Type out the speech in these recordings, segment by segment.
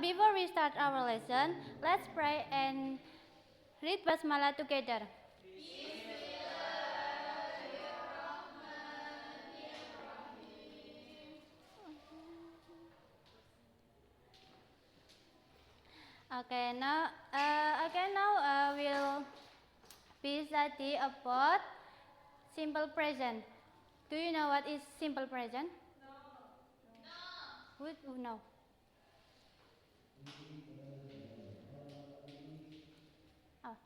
before we start our lesson, let's pray and read Basmala together. Okay, now we'll be study about simple present. Do you know what is simple present? No. Who know? Oh,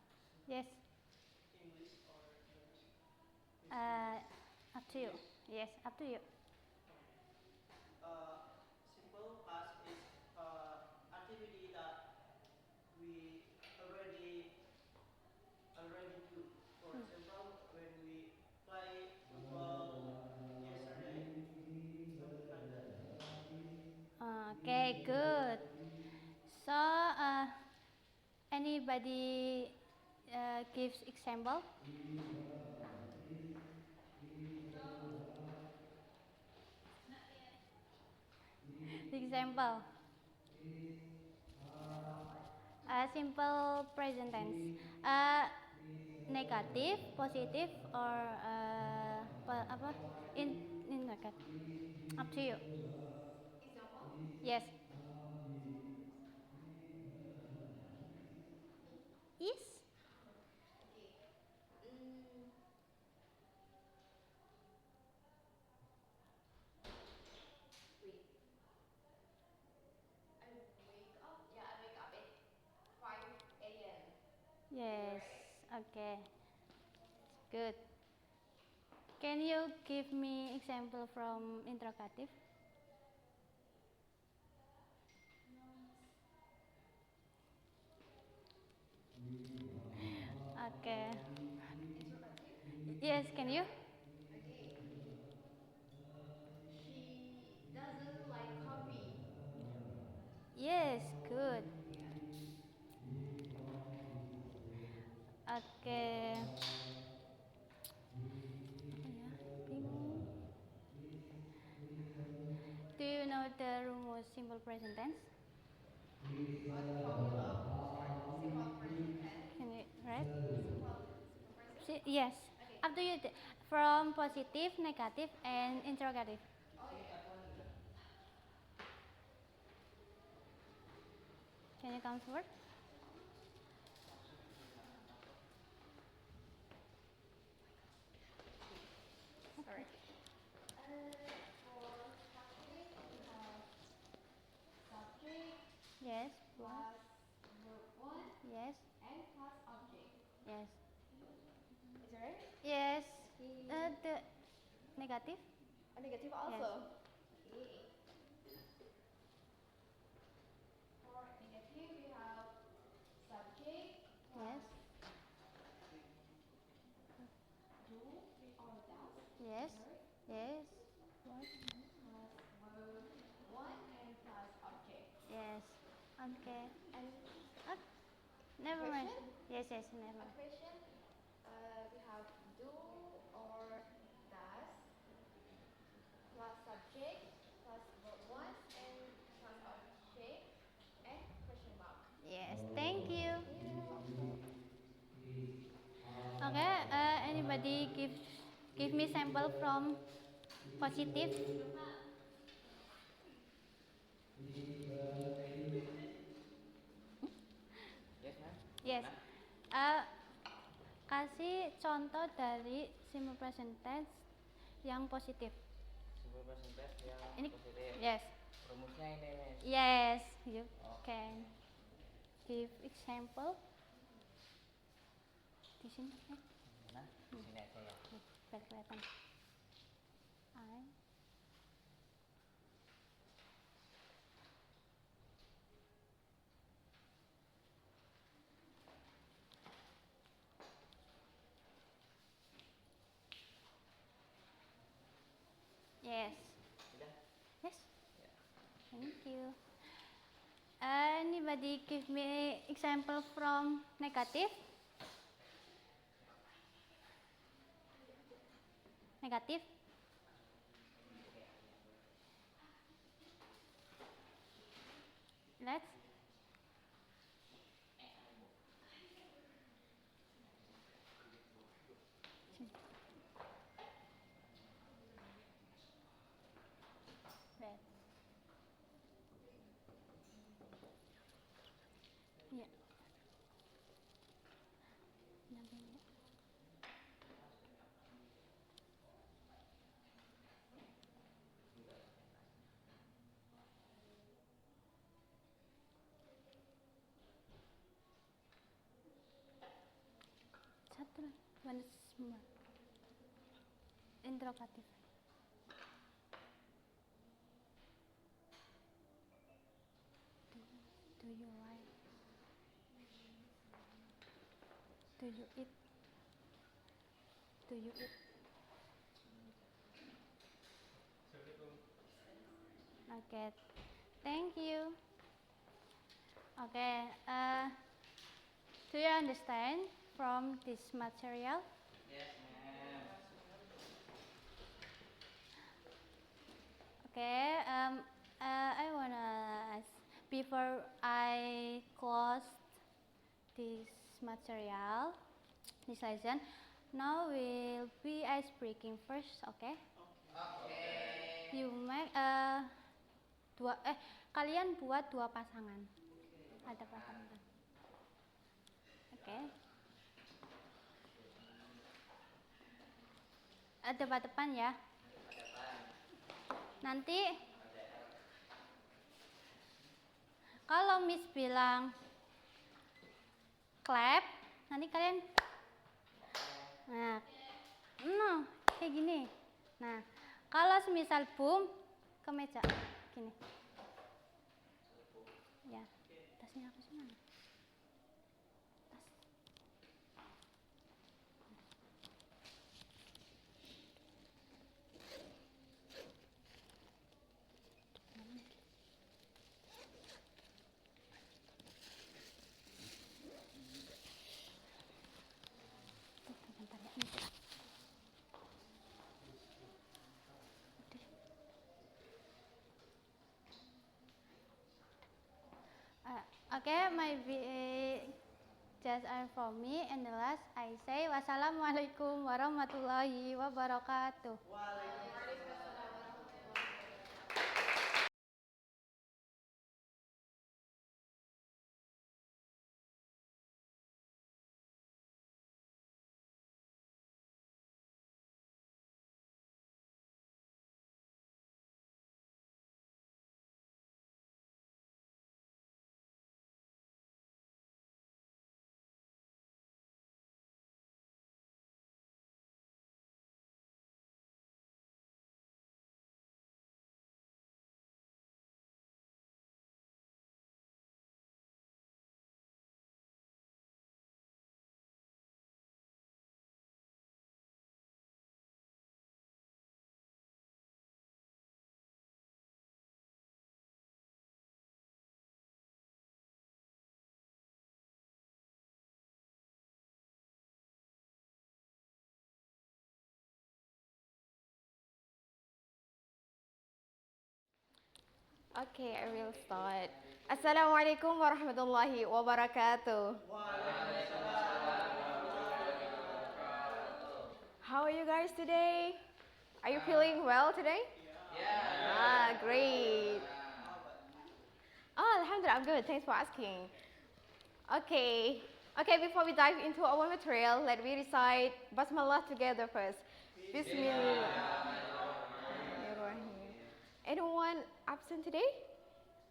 yes. English or French? Up to you. Yes, up to you. Simple past is activity that we already do. For example, when we play football yesterday, something like that. Okay, good. So, anybody gives example? Example. Simple present tense. Negative, positive, or apa? In negative. Up to you. Example? Yes. Me? Is. Okay. Mm, wait. I wake up. Yeah, I wake up at 5 a.m. Yes. Right? Okay. Good. Can you give me example from interrogative? Okay. Interrogative? Yes, can you? Okay. She doesn't like coffee. Yes, good. Yeah. Okay. Apa ya? Bingung. Do you know the rumus simple present tense? The formula for simple present tense. Can you read? Simple present. Yes. Okay. Up to you. From positive, negative, and interrogative. Oh yeah. Can you come forward? Sorry. For subject, we have subject Yes. plus verb one Yes. and plus object. Yes. Is it right? Yes. Okay. The negative. A negative also. Okay. For negative, we have subject Yes. plus do or does. Yes. Verb Yes. What? plus verb one and plus object. Yes. Okay. And Never mind. question? Yes. Yes. Never A mind. question. We have do or does plus subject plus verb one and plus object and question mark. Yes. Thank you. Thank you. Okay. Anybody give me sample from positive? Yes, ma'am. Yes. Uh, kasih contoh dari simple present tense yang positif. Simple present tense yang Ini. positif. Yes. Rumusnya ini, Miss. Yes. You Oh. can give example. Di sini. Nah, di sini aja ya. Biar kelihatan. Yes. Sudah? Yes. Ya. Thank you. Anybody give me example from negative? Negative. Let's. One more. Interrogative. Do you like? Do you eat? Do you eat? Okay. Thank you. Okay. Do you understand from this material? Yes, ma'am. Okay. I wanna ask before I close this material, this lesson. Now will be ice breaking first. Okay. Okay. You make kalian buat dua pasangan. Ada pasangan. Oke. Depan-depan ya. Nanti kalau Miss bilang clap, nanti kalian no, kayak gini. Nah, kalau semisal boom ke meja gini. Ya, tasnya aku sih mana? Tas. Bentar ya, ini. Okay, maybe just for me and the last I say wassalamualaikum warahmatullahi wabarakatuh. Okay, I will start. Assalamualaikum warahmatullahi wabarakatuh. How are you guys today? Are you feeling well today? Ah, great. Oh, alhamdulillah, I'm good. Thanks for asking. Okay. Okay, before we dive into our material, let me recite Basmalah together first. Bismillah. Anyone absent today?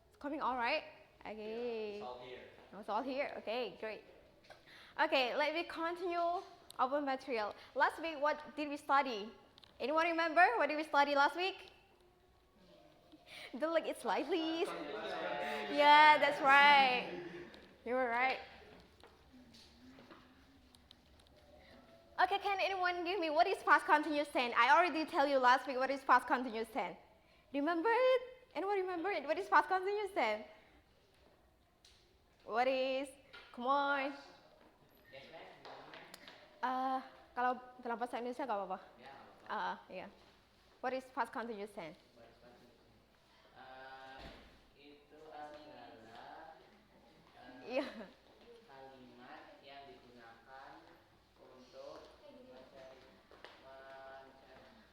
It's coming all right? Okay. It's all here. Oh, it's all here? Okay, great. Okay, let me continue our material. Last week, what did we study? Anyone remember? What did we study last week? Don't look it slightly. Yeah, that's right. You were right. Okay, can anyone give me what is past continuous tense? I already tell you last week what is past continuous tense. Remember it? Anyone remember it? What is past continuous tense? What is? Come on. Kalau dalam bahasa Indonesia nggak apa-apa. Yeah. What is past continuous tense? Itu adalah Iya. kalimat yang digunakan untuk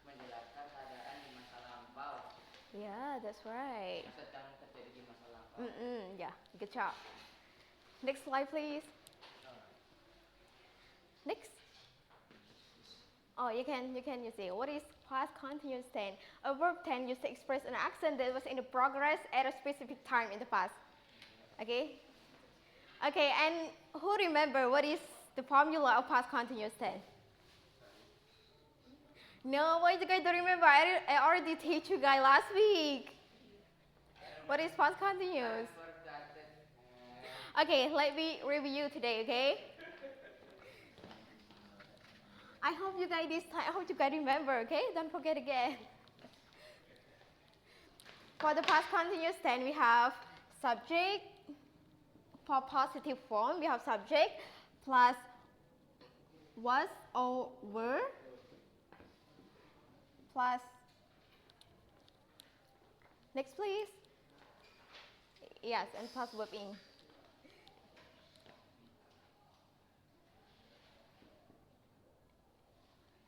menjelaskan keadaan di masa lampau. Yeah, that's right. Yang sedang terjadi di masa lampau. Yeah, good job. Next slide, please. Next. Oh, you can see what is past continuous tense? A verb tense used to express an action that was in the progress at a specific time in the past. Okay. Okay, and who remember what is the formula of past continuous tense? No, why you guys don't remember? I already teach you guys last week. What is past continuous? Okay, let me review today, okay? I hope you guys this time, I hope you guys remember, okay? Don't forget again. For the past continuous tense, we have subject. For positive form, we have subject plus was or were plus, next please. Yes, and plus verb in.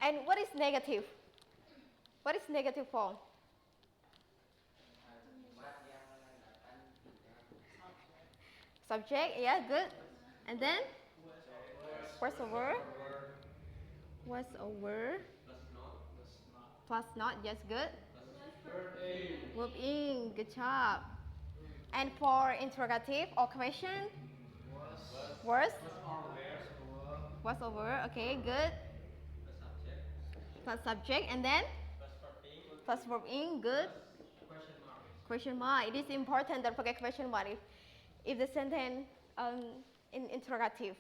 And what is negative? What is negative form? Subject, yeah, good. And then? Was over. Was over. Plus not, yes, good. Verb in, good job. And for interrogative or question? Was. Was over, okay, good. Plus subject, and then? Plus verb in, good. Question mark. It is important, don't forget question mark if the sentence in interrogative.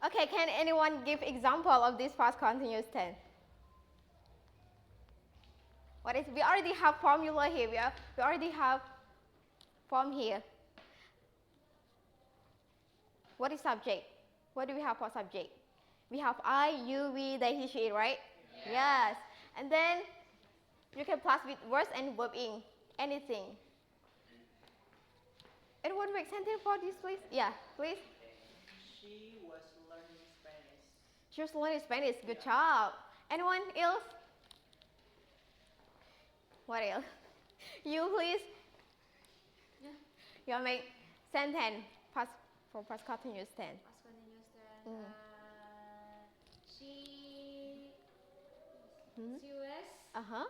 Okay, can anyone give example of this past continuous tense? What is, we already have formula here, we already have form here. What is subject? What do we have for subject? We have I, you, we, they, he, she, right? Yes. And then you can plus with words and verb in, anything. Anyone make sentence for this, please? Yeah, please. She was learning Spanish. She was learning Spanish. Good job. Anyone else? What else? You, please. You make sentence past for past continuous tense. Past continuous tense. She was.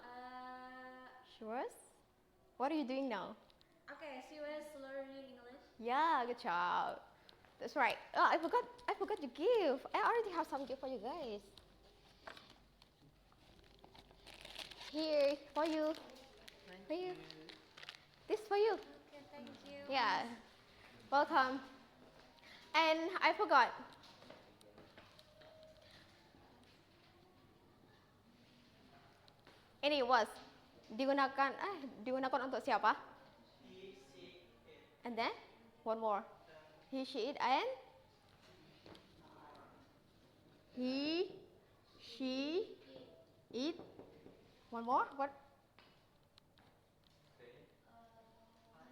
She was. What are you doing now? Okay, she was learning English. Yeah, good job. That's right. Oh, I forgot to give. I already have some gift for you guys. Here for you. For you. This for you. Okay, thank you. Yeah. Welcome. And I forgot. Ini was digunakan untuk siapa? He, she, it. And then one more. He, she, it, and he, she, it. One more. What?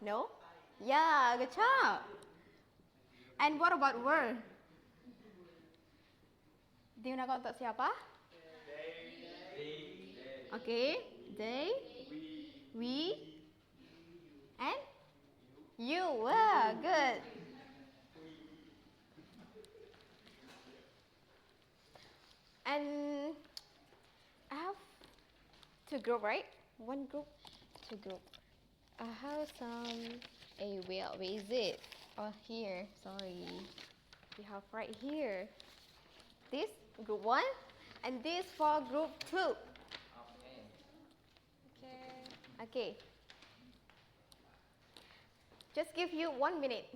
No? Yeah, good job. And what about were? Digunakan untuk siapa? Okay, they, we, and you. Wow, good. And I have two group, right? One group, two group. I have some. Where is it? Oh, here. Sorry. We have right here. This group 1, and this for group 2. Okay. Just give you 1 minute.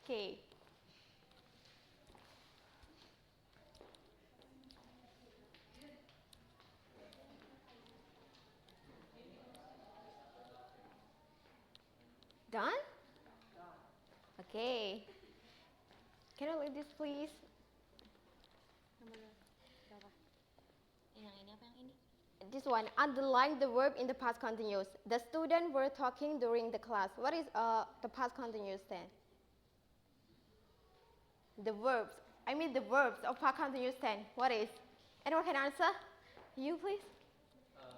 Okay. Done? Okay. Can I leave this, please? This one, underline the verb in the past continuous. The students were talking during the class. What is the past continuous tense? The verbs. I mean the verbs of past continuous tense. What is? Anyone can answer? You, please.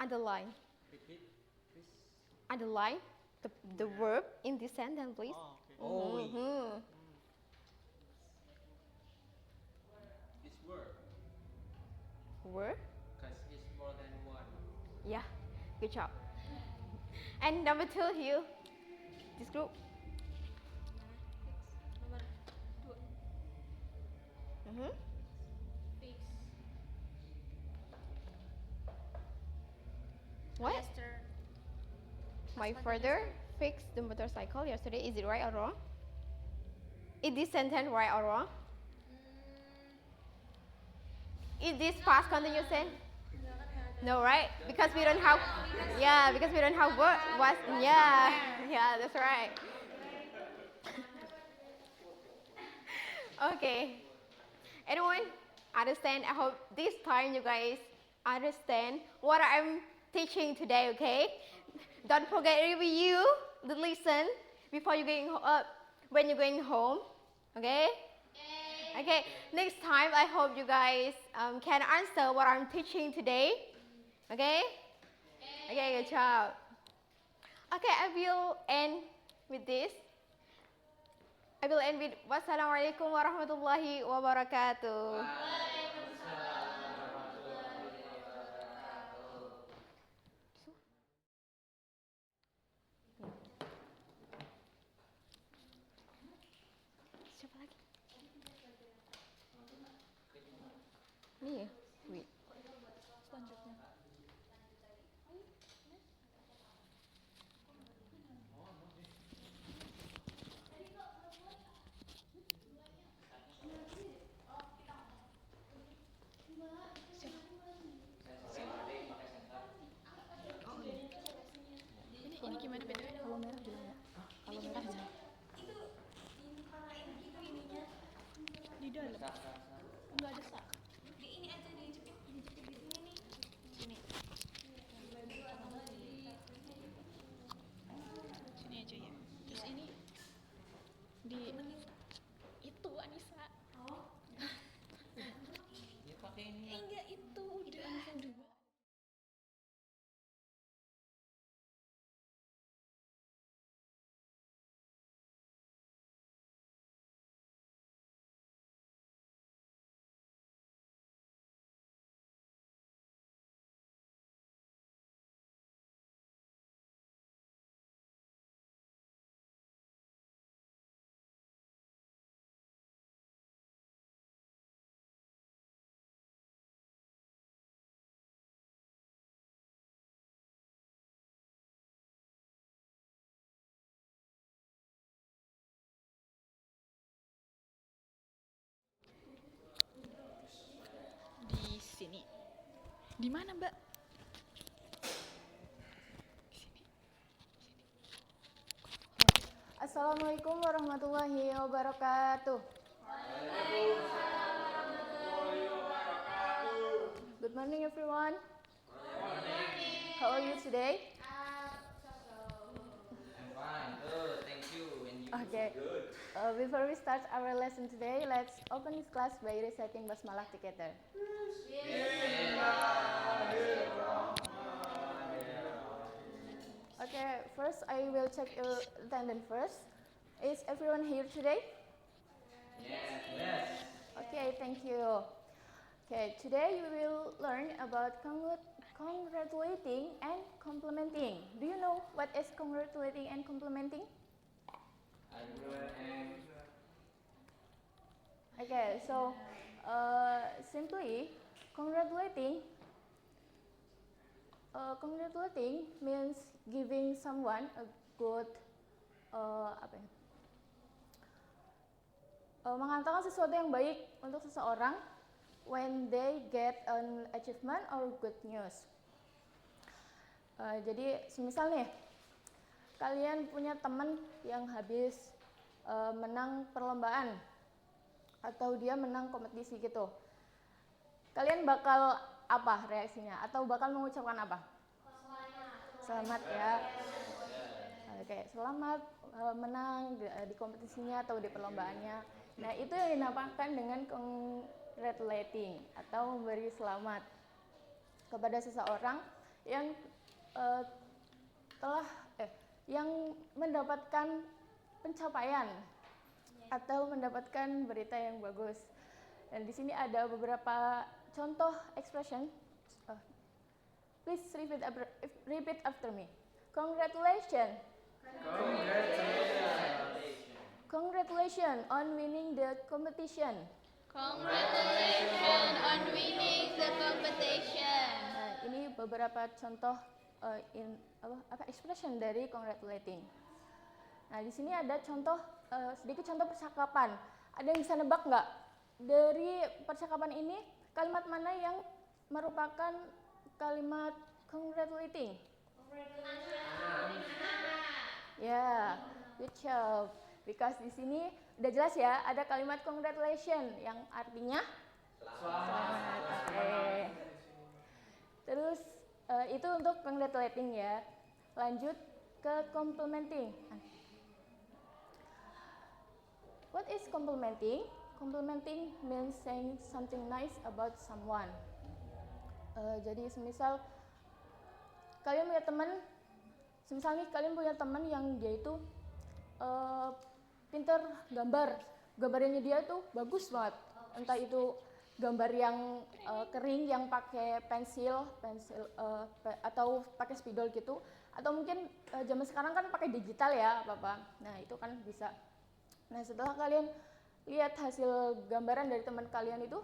Underline. Repeat, please. Underline the verb in this sentence, please. Oh, okay. Mhm. This word, Were? because it's more than one. Yeah, good job. And number 2, you. This group. Nomor 2. Mhm. Fix. What? Yesterday. My father fixed the motorcycle yesterday. Is it right or wrong? Is this sentence right or wrong? Is this past continuous tense? No, right? Because we don't have. Yeah, because we don't have what? Yeah, yeah, that's right. Okay. Anyone understand? I hope this time you guys understand what I'm teaching today. Okay. Don't forget review the lesson before you going when you're going home. Okay. Okay. Next time I hope you guys can answer what I'm teaching today. Okay. Okay. Good job. Okay. I will end with this. I will end with wassalamualaikum warahmatullahi wabarakatuh. Siapa lagi? Nih, wait. Ini gimana btw? Kalau merah bilang ya. Kalau merah bilang. Di dalam. Enggak ada sak. Di ini aja dijepit di sini nih. Sini. Sini aja ya. Terus ini di itu Anissa. Oh. Ya pakai ini. Enggak itu udah Anissa udah. Di sini. Di mana, Mbak? Di sini. Assalamualaikum warahmatullahi wabarakatuh. Good morning, everyone. How are you today? I'm fine. Good. Thank you. And you? Okay. Before we start our lesson today, let's open this class by reciting Basmalah together. Okay, first I will check your attendance first. Is everyone here today? Yes. Okay, thank you. Okay, today we will learn about congratulating and complimenting. Do you know what is congratulating and complimenting? I will and Okay, so simply congratulating means giving someone a good mengatakan sesuatu yang baik untuk seseorang when they get an achievement or good news. Jadi semisal nih, kalian punya teman yang habis menang perlombaan atau dia menang kompetisi gitu. Kalian bakal apa reaksinya? Atau bakal mengucapkan apa? Selamat ya. Oke, selamat menang di kompetisinya atau di perlombaannya. Nah, itu yang dinamakan dengan congratulating atau memberi selamat kepada seseorang yang yang mendapatkan pencapaian atau mendapatkan berita yang bagus. Dan di sini ada beberapa contoh expression. Please repeat after me. Congratulations. Congratulations on winning the competition. Congratulations on winning the competition. Nah, ini beberapa contoh expression dari congratulating. Nah, di sini ada contoh sedikit contoh percakapan. Ada yang bisa nebak nggak dari percakapan ini kalimat mana yang merupakan kalimat congratulating? Ya, good job. Because di sini udah jelas ya, ada kalimat congratulation yang artinya selamat. Oke. Terus itu untuk congratulating ya. Lanjut ke complimenting. What is complimenting? Complimenting means saying something nice about someone. Jadi semisal kalian punya teman, semisal nih kalian punya teman yang dia itu pinter gambarnya dia tuh bagus banget. Entah itu gambar yang kering yang pakai pensil atau pakai spidol gitu, atau mungkin zaman sekarang kan pakai digital ya Bapak. Nah, itu kan bisa. Nah, setelah kalian lihat hasil gambaran dari teman kalian itu,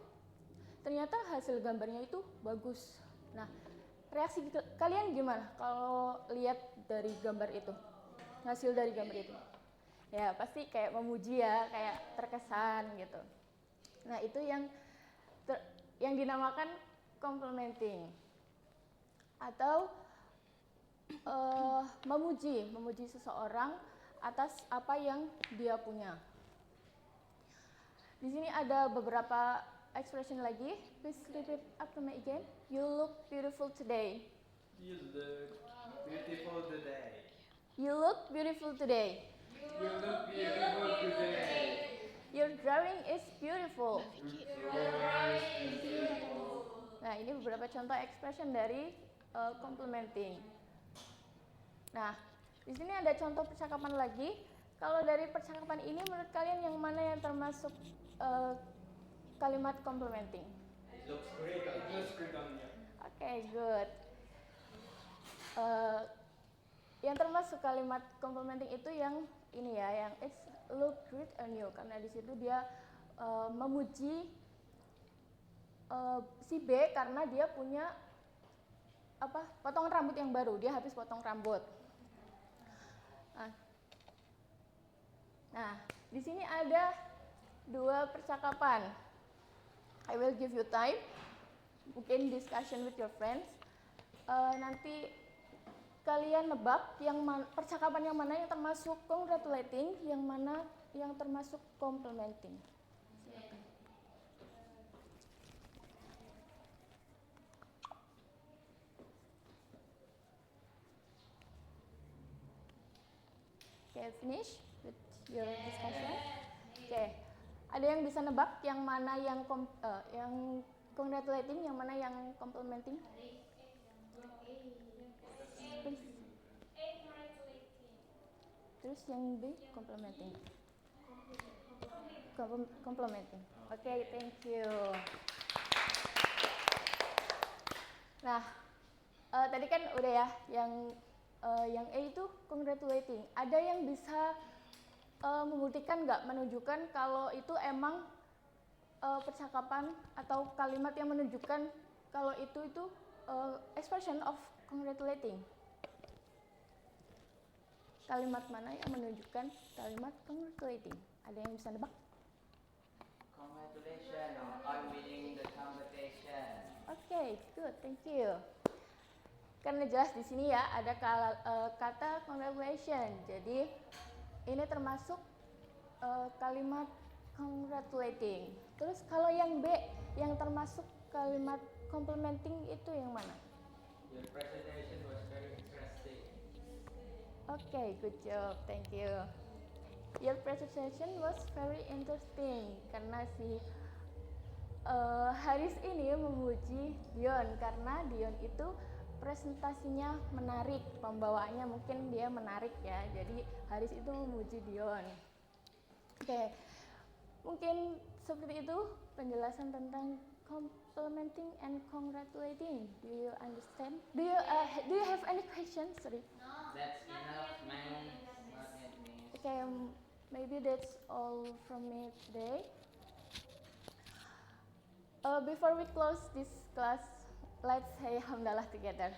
ternyata hasil gambarnya itu bagus. Nah, reaksi kalian gimana kalau lihat dari gambar itu, hasil dari gambar itu? Ya, pasti kayak memuji ya, kayak terkesan gitu. Nah, itu yang dinamakan complimenting atau memuji seseorang atas apa yang dia punya. Di sini ada beberapa expression lagi. Please repeat after me again. You look beautiful today. You look beautiful today. You look beautiful today. You look beautiful today. Your drawing is beautiful. Nah, ini beberapa contoh expression dari complimenting. Nah, di sini ada contoh percakapan lagi. Kalau dari percakapan ini menurut kalian yang mana yang termasuk kalimat complimenting? Looks great. Looks great on you. Okay, good. Yang termasuk kalimat complimenting itu yang ini ya, yang it's look great on you, karena di situ dia memuji si B karena dia punya potongan rambut yang baru, dia habis potong rambut. Nah, di sini ada dua percakapan. I will give you time, mungkin discussion with your friends. Nanti kalian nebak percakapan yang mana yang termasuk congratulating, yang mana yang termasuk complimenting. Silakan. Okay, finish with your discussion. Okay, ada yang bisa nebak yang mana yang congratulating, yang mana yang complimenting? Terus yang B complimenting. Complimenting. Oke, thank you. Nah, tadi kan udah ya yang A itu congratulating. Ada yang bisa membuktikan nggak, menunjukkan kalau itu emang percakapan atau kalimat yang menunjukkan kalau itu expression of congratulating? Kalimat mana yang menunjukkan kalimat congratulating? Ada yang bisa nebak? Congratulations on winning the competition. Okay, good, thank you. Karena jelas di sini ya ada kata congratulations. Jadi ini termasuk kalimat congratulating. Terus kalau yang B yang termasuk kalimat complimenting itu yang mana? Your presentation was very interesting. Okay, good job, thank you. Your presentation was very interesting. Karena si Haris ini memuji Dion karena Dion itu presentasinya menarik, pembawaannya mungkin dia menarik ya. Jadi Haris itu memuji Dion. Oke, mungkin seperti itu penjelasan tentang complimenting and congratulating. Do you understand? Do you have any questions? Sorry. That's enough, man. Not yet, miss. Okay, maybe that's all from me today. Before we close this class, let's say hamdalah together.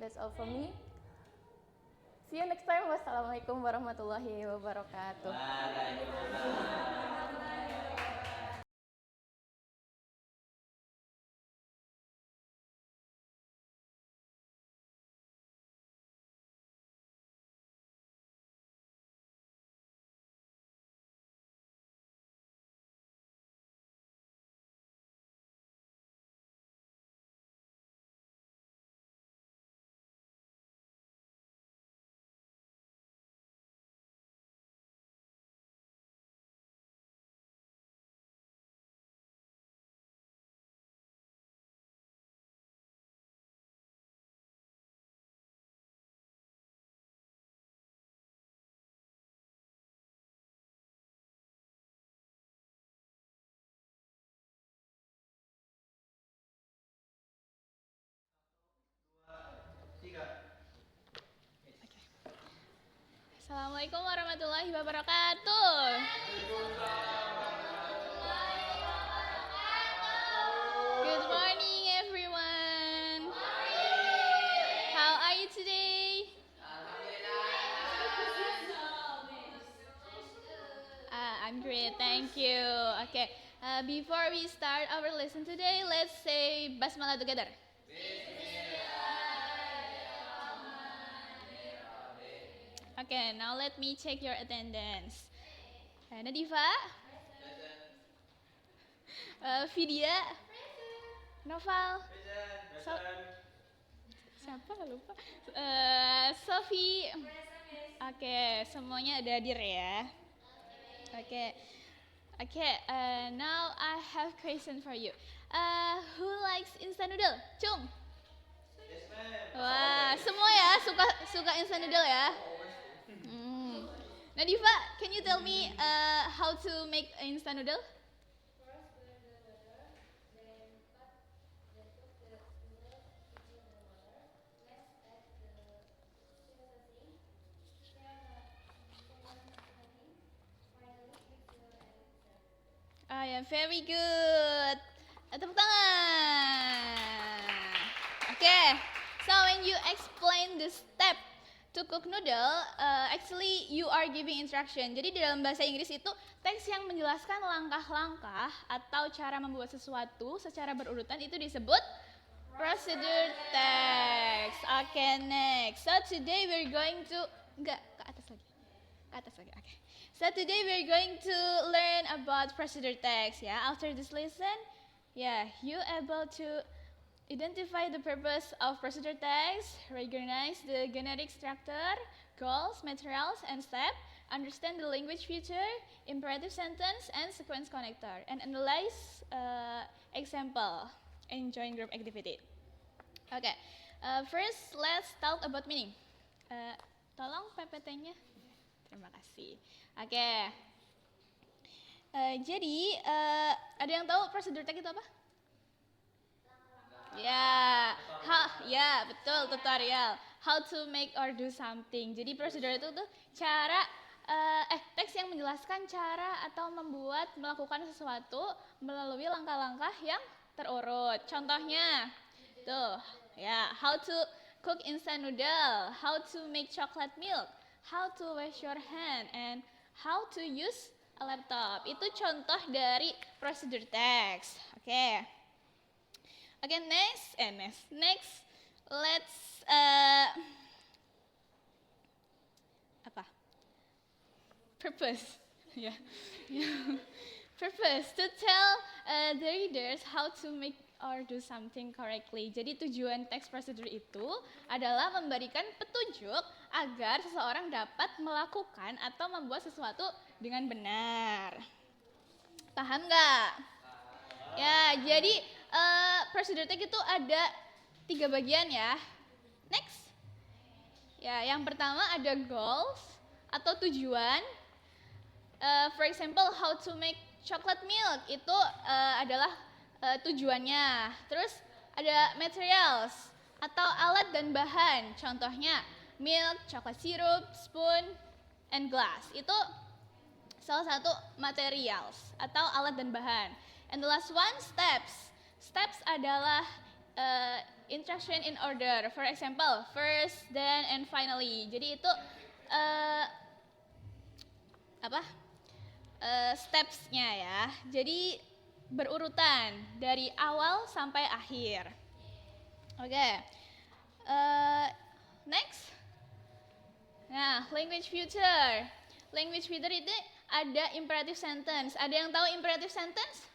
That's all from me. See you next time. Wassalamualaikum warahmatullahi wabarakatuh. Assalamualaikum warahmatullahi wabarakatuh. Good morning, everyone. How are you today? I'm great, thank you. Okay, before we start our lesson today, let's say Basmalah together. Okay, now let me check your attendance. Nadifa? Vidya? Noval? Siapa lupa? Sophie? Oke, semuanya ada hadir ya. Oke, now I have question for you. Who likes instant noodle? Cung? Wah, semua ya suka instant noodle ya. Nadifa, can you tell me how to make instant noodle? Ah ya, very good. Tepuk tangan. Okay, so when you explain the step to cook noodle, actually you are giving instruction. Jadi di dalam bahasa Inggris itu teks yang menjelaskan langkah-langkah atau cara membuat sesuatu secara berurutan itu disebut procedure text. Okay, next. So today we're going to ke atas lagi. Okay. So today we're going to learn about procedure text. Yeah, after this lesson, you able to identify the purpose of procedure text, recognize the genetic structure, goals, materials, and steps, understand the language feature, imperative sentence, and sequence connector, and analyze example and join group activity. Okay, first let's talk about meaning. Tolong PPT-nya. Terima kasih. Oke. Jadi ada yang tahu procedure text itu apa? Ya, betul, tutorial. How to make or do something. Jadi prosedur itu tuh cara teks yang menjelaskan cara atau melakukan sesuatu melalui langkah-langkah yang terurut. Contohnya, tuh, ya, how to cook instant noodle, how to make chocolate milk, how to wash your hand, and how to use a laptop. Itu contoh dari prosedur text. Oke. Okay, next, let's purpose, purpose to tell the readers how to make or do something correctly. Jadi tujuan teks prosedur itu adalah memberikan petunjuk agar seseorang dapat melakukan atau membuat sesuatu dengan benar. Paham nggak? Ya, jadi prosedur teks itu ada 3 bagian ya. Next. Ya, yang pertama ada goals atau tujuan. For example, how to make chocolate milk itu adalah tujuannya. Terus ada materials atau alat dan bahan. Contohnya milk, chocolate syrup, spoon, and glass. Itu salah satu materials atau alat dan bahan. And the last one, steps. Steps adalah instruction in order. For example, first, then, and finally. Jadi itu stepsnya ya. Jadi berurutan dari awal sampai akhir. Oke. Next. Nah, language future. Language future itu ada imperative sentence. Ada yang tahu imperative sentence?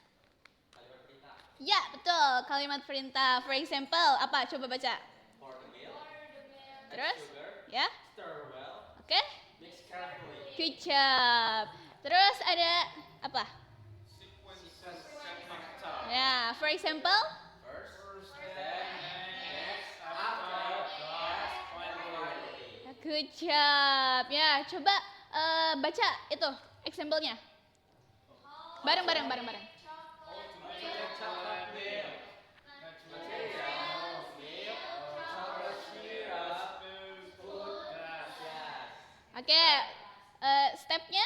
Kalimat perintah. Ya, betul. Kalimat perintah. For example, apa? Coba baca. Pour the milk. Terus? Add sugar. Ya. Stir well. Oke. Mix carefully. Good job. Terus ada apa? Sequence factor. Ya, for example. First, then, next, after, last, finally. Good job. Ya, coba baca itu example-nya. Bareng. Chocolate milk. Materials, milk, chocolate syrup, food, gas. Oke. Step-nya?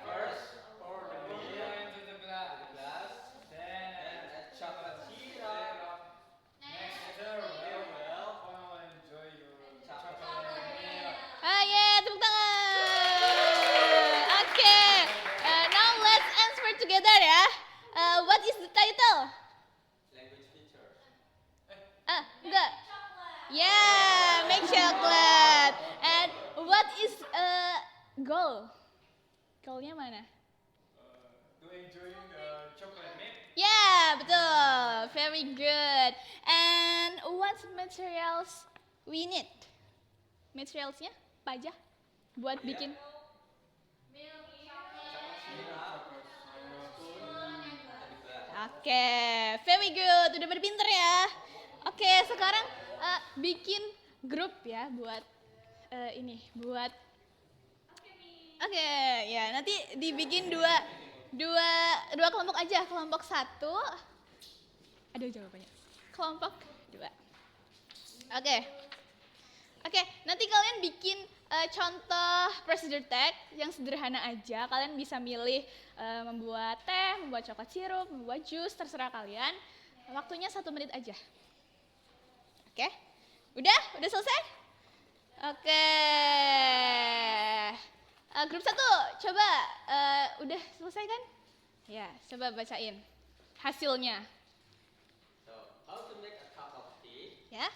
First, pour the milk into the glass. Then add chocolate syrup. Next, stir well. Finally, enjoy your chocolate milk. Tepuk tangan. Oke. Now let's answer together ya. What is the title? Language feature. Enggak. Yeah, make chocolate. And what is goal? Goalnya mana? To enjoying the chocolate milk. Yeah, betul. Very good. And what materials we need? Materialsnya apa aja buat bikin? Oke, very good. Udah berpinter ya. Oke, sekarang bikin grup ya buat buat. Oke, ya nanti dibikin dua kelompok aja. Kelompok 1. Ada jawabannya. Kelompok 2. Oke, nanti kalian bikin contoh procedure tag yang sederhana aja. Kalian bisa milih membuat teh, membuat coklat sirup, membuat jus, terserah kalian. Waktunya 1 menit aja. Oke, udah selesai? Oke. Grup 1, coba udah selesai kan? Ya, coba bacain hasilnya. So, how to make a cup of tea? Ya.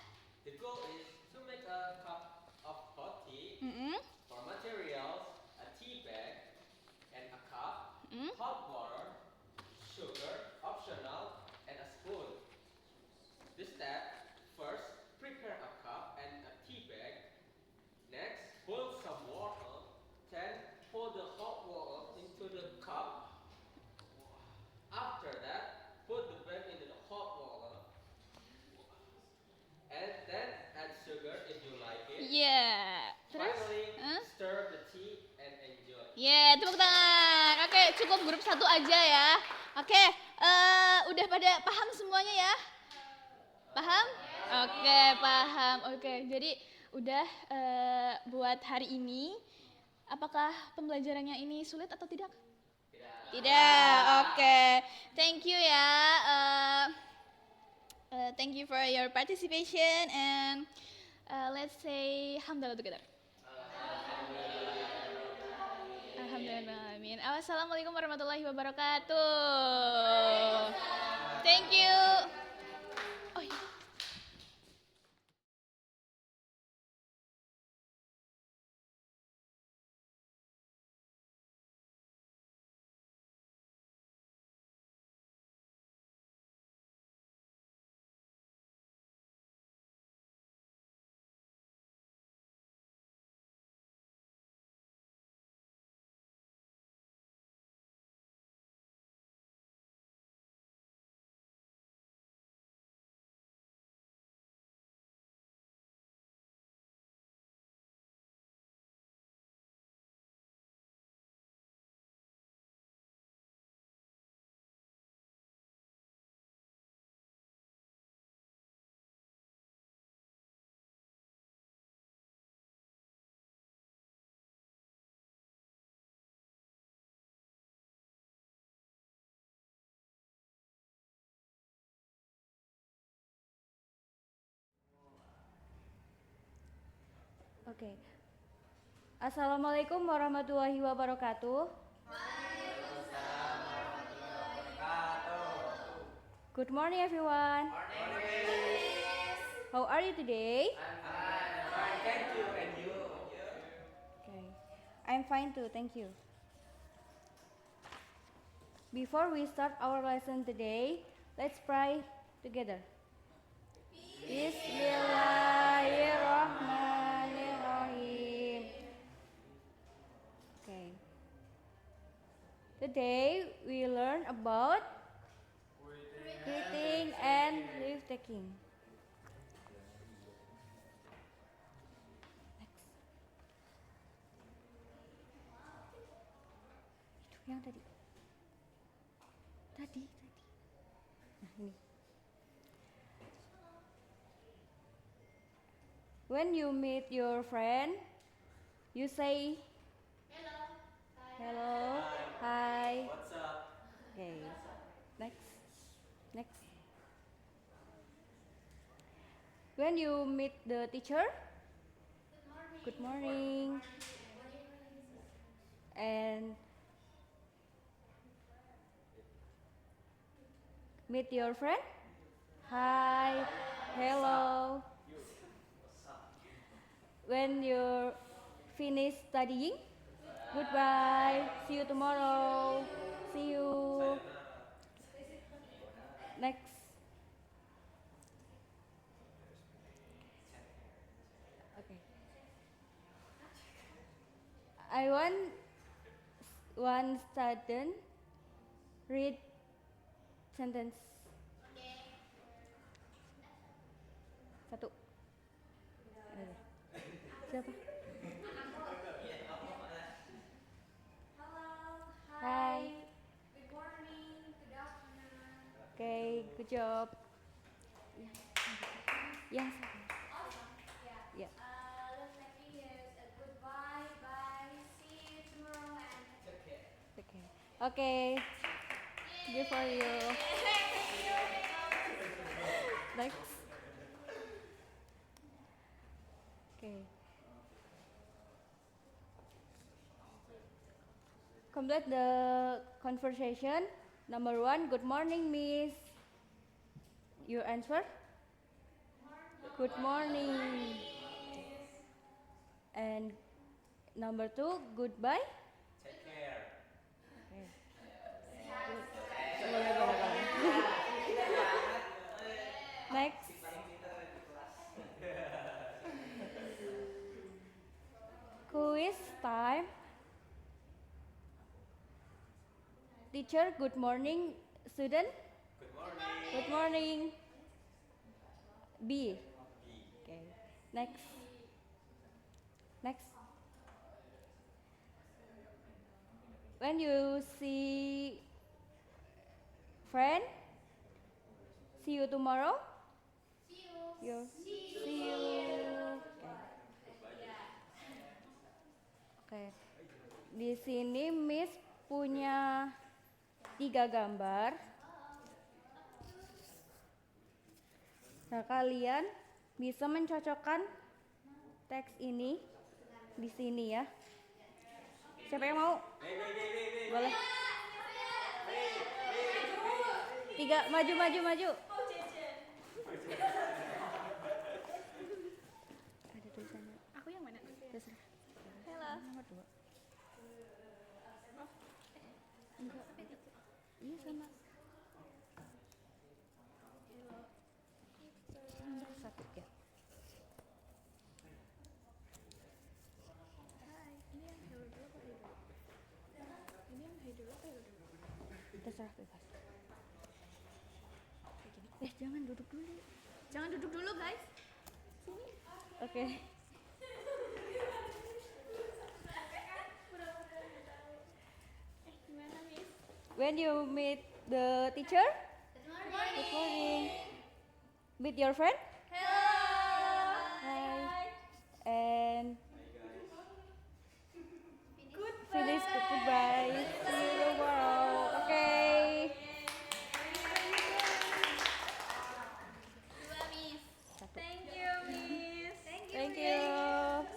The goal is to make a cup of hot tea. Mm-mm. For materials, a tea bag and a cup, Mm. hot water, sugar, optional, and a spoon. This step, first, prepare a cup and a tea bag. Next, boil some water. Then, pour the hot water into the cup. After that, put the bag into the hot water. And then add sugar if you like it. Ya. Terus? Finally, Hah? stir the tea and enjoy. Yeah, tepuk tangan. Oke, cukup grup 1 aja ya. Oke, udah pada paham semuanya ya? Paham? Oke, paham. Oke, jadi udah buat hari ini. Apakah pembelajarannya ini sulit atau tidak? Tidak. Oke. Thank you ya. Thank you for your participation and let's say alhamdulillah together. Alhamdulillah. Amin. Assalamualaikum warahmatullahi wabarakatuh. Thank you. Oke. Assalamualaikum warahmatullahi wabarakatuh. Good morning, everyone. How are you today? Thank you, and you? Okay. I'm fine too, thank you. Before we start our lesson today, let's pray together. Bismillahirrahmanirrahim. Okay. Today we learn about greeting and leave taking. Itu yang tadi. Tadi. Nah, ini. When you meet your friend, you say hello, hi. What's up? Okay. Next. When you meet the teacher, good morning. And meet your friend, hi, hello. When you finish studying, goodbye, see you tomorrow, see you. Next. Okay. I want one student read sentence. Satu. Siapa? Hi. Good morning. Good afternoon. Okay, good job. Yang satu. Awesome. Yeah. Yeah. Let's make is a goodbye, bye, see you tomorrow, and Okay. Okay. Good for you. Next. Okay. Complete the conversation. Number 1, good morning, miss. You answer? Good morning. And number 2, goodbye. Take care. Okay. Next. Quiz time. Teacher, good morning. Student, Good morning. good morning. B. Okay. Next. When you see friend, see you tomorrow. See you. Okay. Di sini Miss punya 3 gambar. Nah, kalian bisa mencocokkan teks ini di sini ya. Siapa yang mau? Boleh. 3, maju. Ada tulisannya. Aku yang mana? Terserah. Hello. Nomor 2. Enggak. Iya sama. Nomor 1 ya. Terserah bebas. Jangan duduk dulu. Jangan duduk dulu, guys. Oke. Gimana, Miss? When you meet the teacher, good morning. Meet your friend, hi. And finish goodbye. See you tomorrow. Okay. Dua, Miss. Thank you, Miss. Thank you.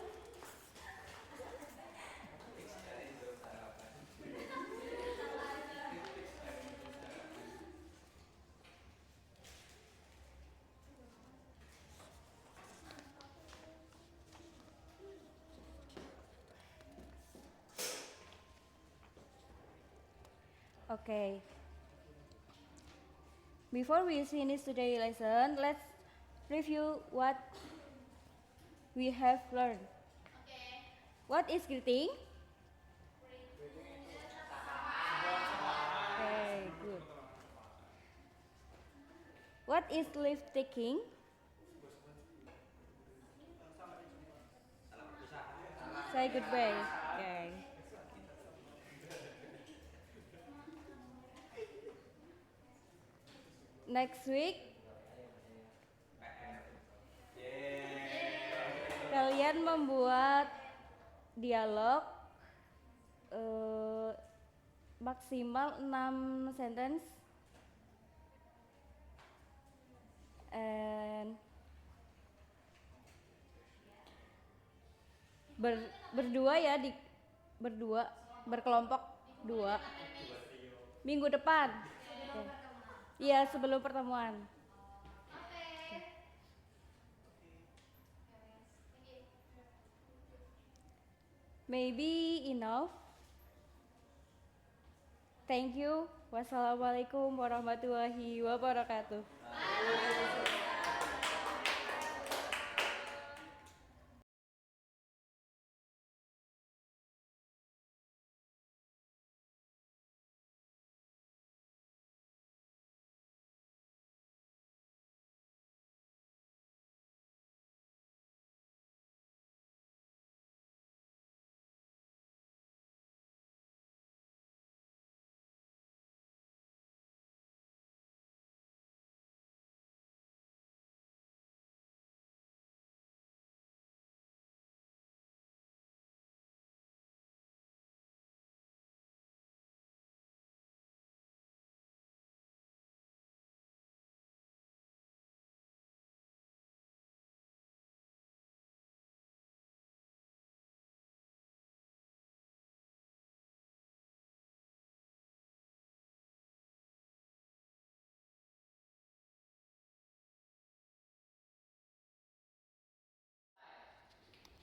Okay. Before we finish today's lesson, let's review what we have learned. What is greeting? Okay, good. What is leave taking? Say goodbye. Okay. Next week, kalian membuat dialog maksimal 6 sentence and berdua ya, berkelompok 2 minggu depan. Iya, sebelum pertemuan. Maybe enough. Thank you. Wassalamualaikum warahmatullahi wabarakatuh.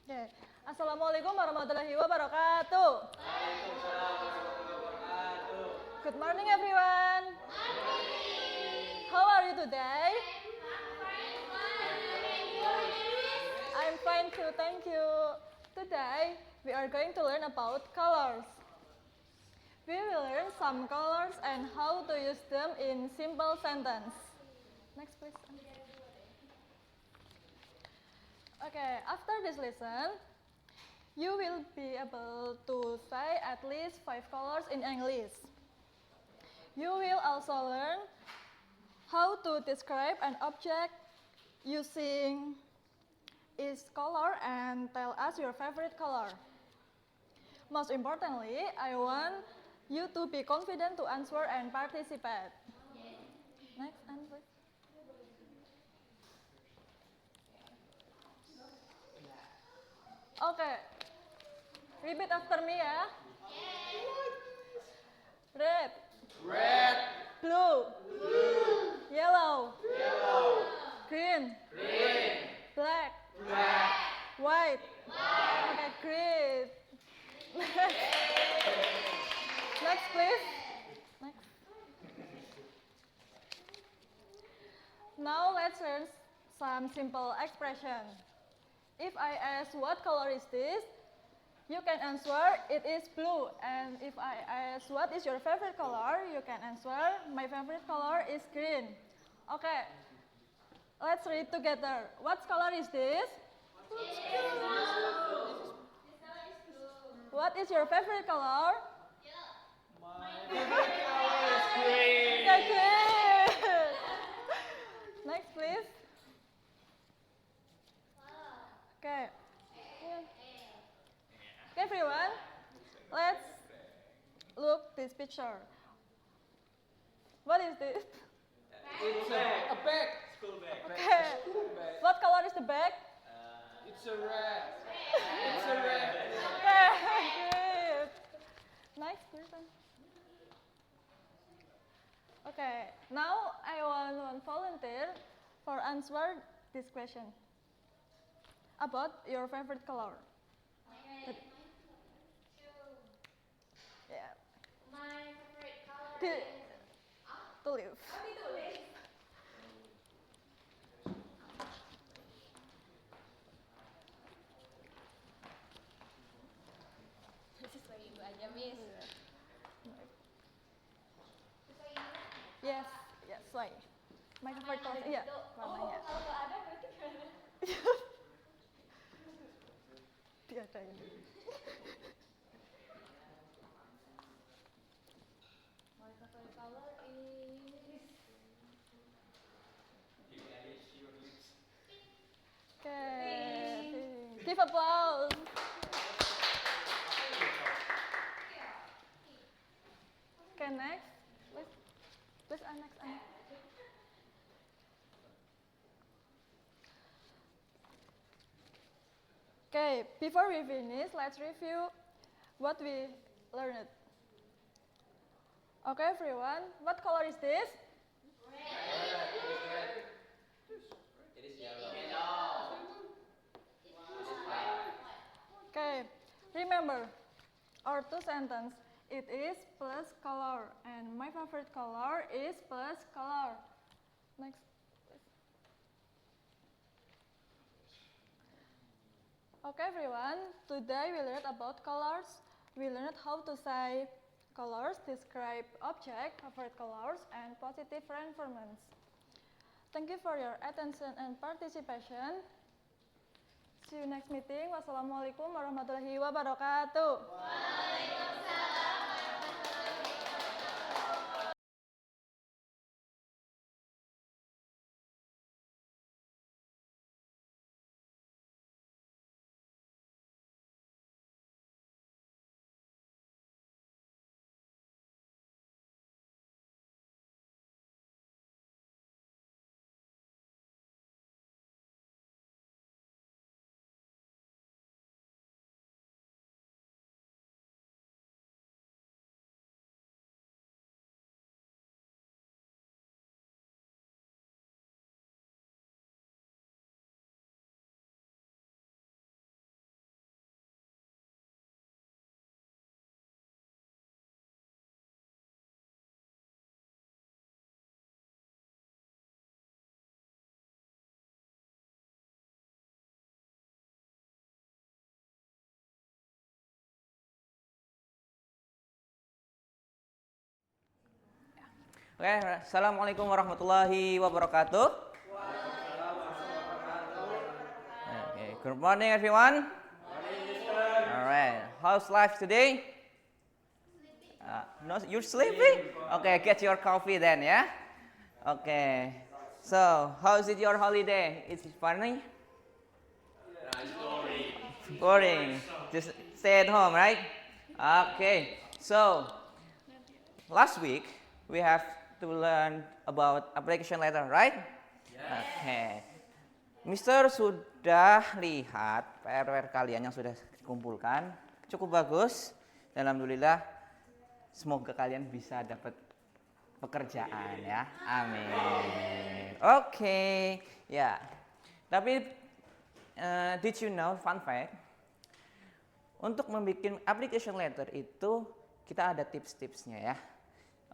Okay. Assalamualaikum warahmatullahi wabarakatuh. Good morning, everyone. How are you today? I'm fine too, thank you. Today, we are going to learn about colors. We will learn some colors and how to use them in simple sentence. Next, please. Okay, after this lesson, you will be able to say at least 5 colors in English. You will also learn how to describe an object using its color and tell us your favorite color. Most importantly, I want you to be confident to answer and participate. Next, Anne, please. Okay, repeat after me ya. Red. Red. Blue. Yellow. Green. Black. White. Okay, great. Next, please. Next. Now let's learn some simple expression. If I ask what color is this, you can answer it is blue. And if I ask what is your favorite color, you can answer my favorite color is green. Okay, let's read together. What color is this? What is your favorite color? Green. Okay, good. Next, please. Okay. Okay, everyone. Let's look this picture. What is this? It's a bag. School bag. Okay. What color is the bag? It's a red. It's a red. Okay, good. Next person. Okay, now I want one volunteer for answer this question about your favorite color. Yeah. My favorite color Tulis. Itu aja, Miss. Yes, yes, sesuai. My favorite color, iya, warnanya. Kalau nggak ada berarti gimana? Diadain. My favorite color is Okay. Give applause. Okay, next. Please, next. Okay, before we finish, let's review what we learned. Okay, everyone, what color is this? It is yellow. Okay, remember our two sentence. It is plus color, and my favorite color is plus color. Next, please. Okay, everyone. Today we learned about colors. We learned how to say colors, describe object, favorite colors, and positive reinforcements. Thank you for your attention and participation. See you next meeting. Wassalamualaikum warahmatullahi wabarakatuh. Oke, assalamualaikum warahmatullahi wabarakatuh. Okay, good morning everyone. Alright, how's life today? No, you're sleepy? Okay, get your coffee then, yeah. Okay, so how's it your holiday? Is it funny? Boring. Just stay at home, right? Okay, so last week we have to learn about application letter, right? Okay. Mister sudah lihat PR kalian yang sudah dikumpulkan, cukup bagus. Alhamdulillah, semoga kalian bisa dapat pekerjaan ya. Amin. Oke, ya. Tapi did you know fun fact? Untuk membuat application letter itu kita ada tips-tipsnya ya.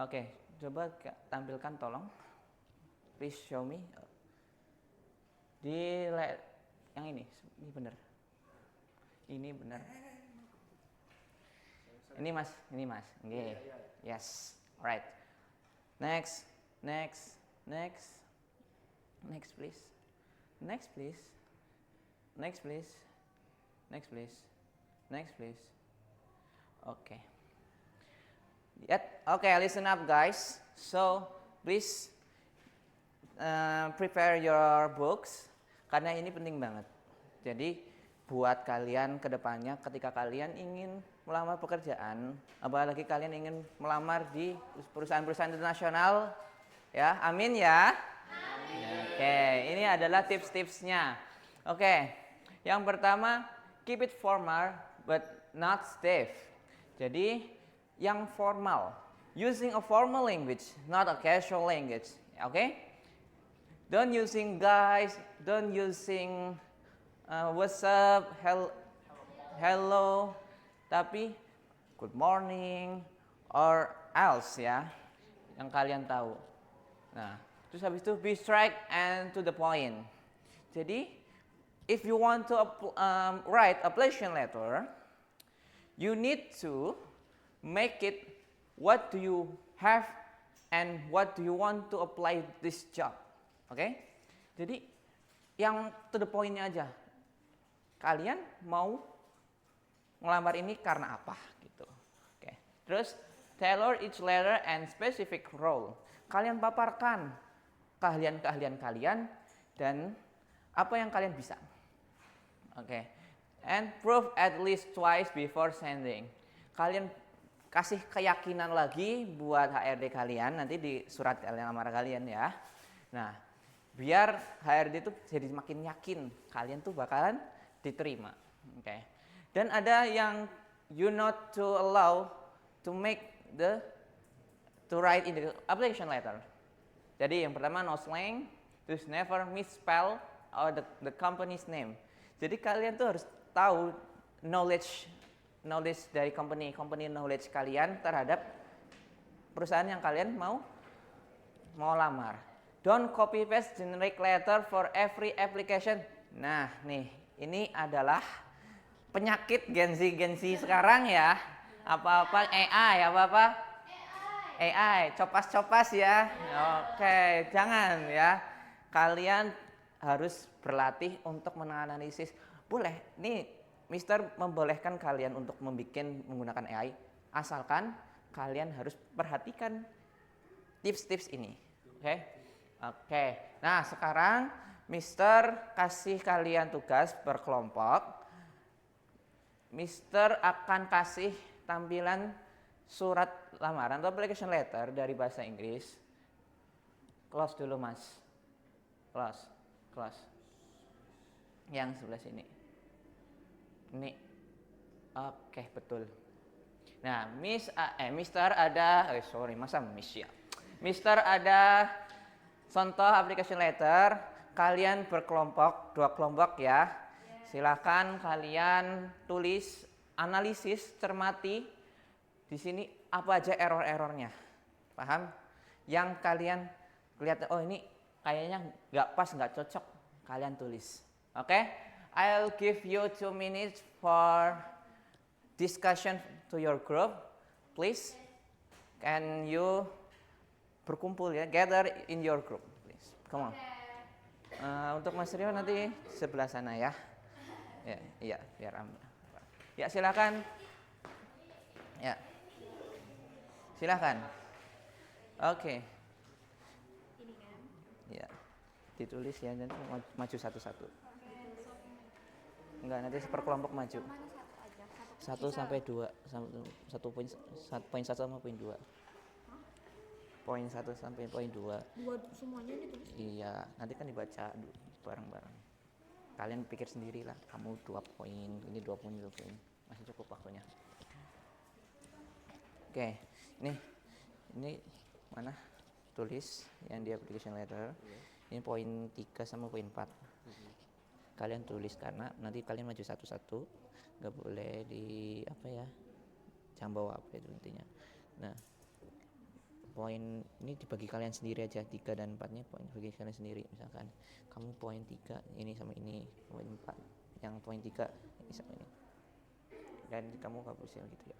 Oke, coba tampilkan tolong. Please show me. Yang ini benar. Ini benar. Ini mas. Okay. Yes. Alright. Next, please. Next, please. Okay. Okay, listen up guys. So, please prepare your books karena ini penting banget. Jadi, buat kalian ke depannya ketika kalian ingin melamar pekerjaan, apalagi kalian ingin melamar di perusahaan-perusahaan internasional, ya, amin ya. Amin. Oke, ini adalah tips-tipsnya. Oke, yang pertama, keep it formal but not stiff. Jadi, yang formal, using a formal language, not a casual language. Okay? Don't using guys, don't using what's up, hello, tapi good morning or else ya. yang kalian tahu. Nah, terus habis itu be straight and to the point. Jadi, if you want to write application letter, you need to make it what do you have and what do you want to apply this job. Oke? Jadi, yang to the point-nya aja. Kalian mau ngelamar ini karena apa gitu. Oke. Terus tailor each letter and specific role. Kalian paparkan keahlian-keahlian kalian dan apa yang kalian bisa. Oke. And prove at least twice before sending. Kalian kasih keyakinan lagi buat HRD kalian nanti di surat lamaran kalian ya. Nah, biar HRD itu jadi makin yakin kalian tuh bakalan diterima. Oke. Dan ada yang you not to allow to write in the application letter. Jadi yang pertama no slang, terus never misspell or the company's name. Jadi kalian tuh harus tahu knowledge dari company knowledge kalian terhadap perusahaan yang kalian mau lamar. Don't copy paste generic letter for every application. Nah, nih, ini adalah penyakit Gen Z sekarang ya. Apa-apa AI, AI, copas-copas ya. Oke, jangan ya. Kalian harus berlatih untuk menganalisis. Boleh, nih Mister membolehkan kalian untuk menggunakan AI, asalkan kalian harus perhatikan tips-tips ini. Oke. Nah, sekarang Mister kasih kalian tugas berkelompok. Mister akan kasih tampilan surat lamaran atau application letter dari bahasa Inggris. Close dulu Mas. Close. Yang sebelah sini. Ini. Oke, betul. Nah, Mister ada, masa Miss ya. Mister ada contoh application letter. Kalian berkelompok, 2 kelompok ya. Silakan kalian tulis, analisis, cermati di sini apa aja error-errornya. Paham? Yang kalian lihat, oh ini kayaknya nggak pas, nggak cocok, kalian tulis. Oke? I'll give you 2 minutes for discussion to your group. Please, can you berkumpul ya, gather in your group, please. Come on. Untuk Mas Rio nanti sebelah sana ya. Iya, biar aman. Ya, silakan. Ya. Silakan. Oke. Ya. Ditulis ya, nanti maju satu-satu. Enggak, nanti per kelompok maju. 1 sampai 2, 1 poin 1 sama poin 2. Poin 1 sampai poin 2. Buat semuanya ditulis. Iya, nanti kan dibaca bareng-bareng. Kalian pikir sendiri lah, kamu 2 poin, ini 2 poin, 2 poin. Masih cukup waktunya. Oke, ini mana? Tulis yang di application letter. Ini poin 3 sama poin 4. Kalian tulis karena nanti kalian maju satu-satu. Gak boleh jangan bawa apa itu intinya. Nah, poin ini dibagi kalian sendiri aja, 3 dan 4-nya poin bagi kalian sendiri. Misalkan kamu poin 3 ini sama ini, poin 4 yang poin 3 ini sama ini, dan kamu hapus gitu ya.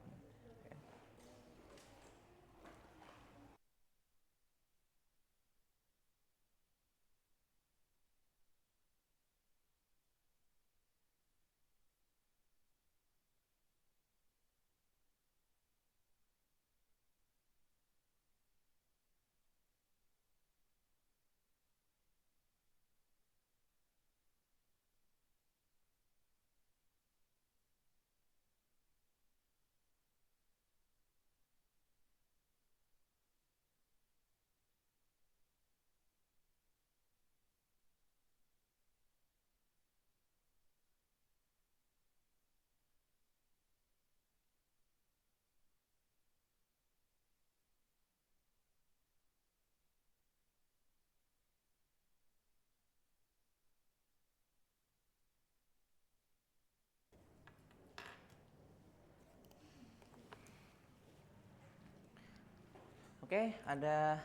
Oke, ada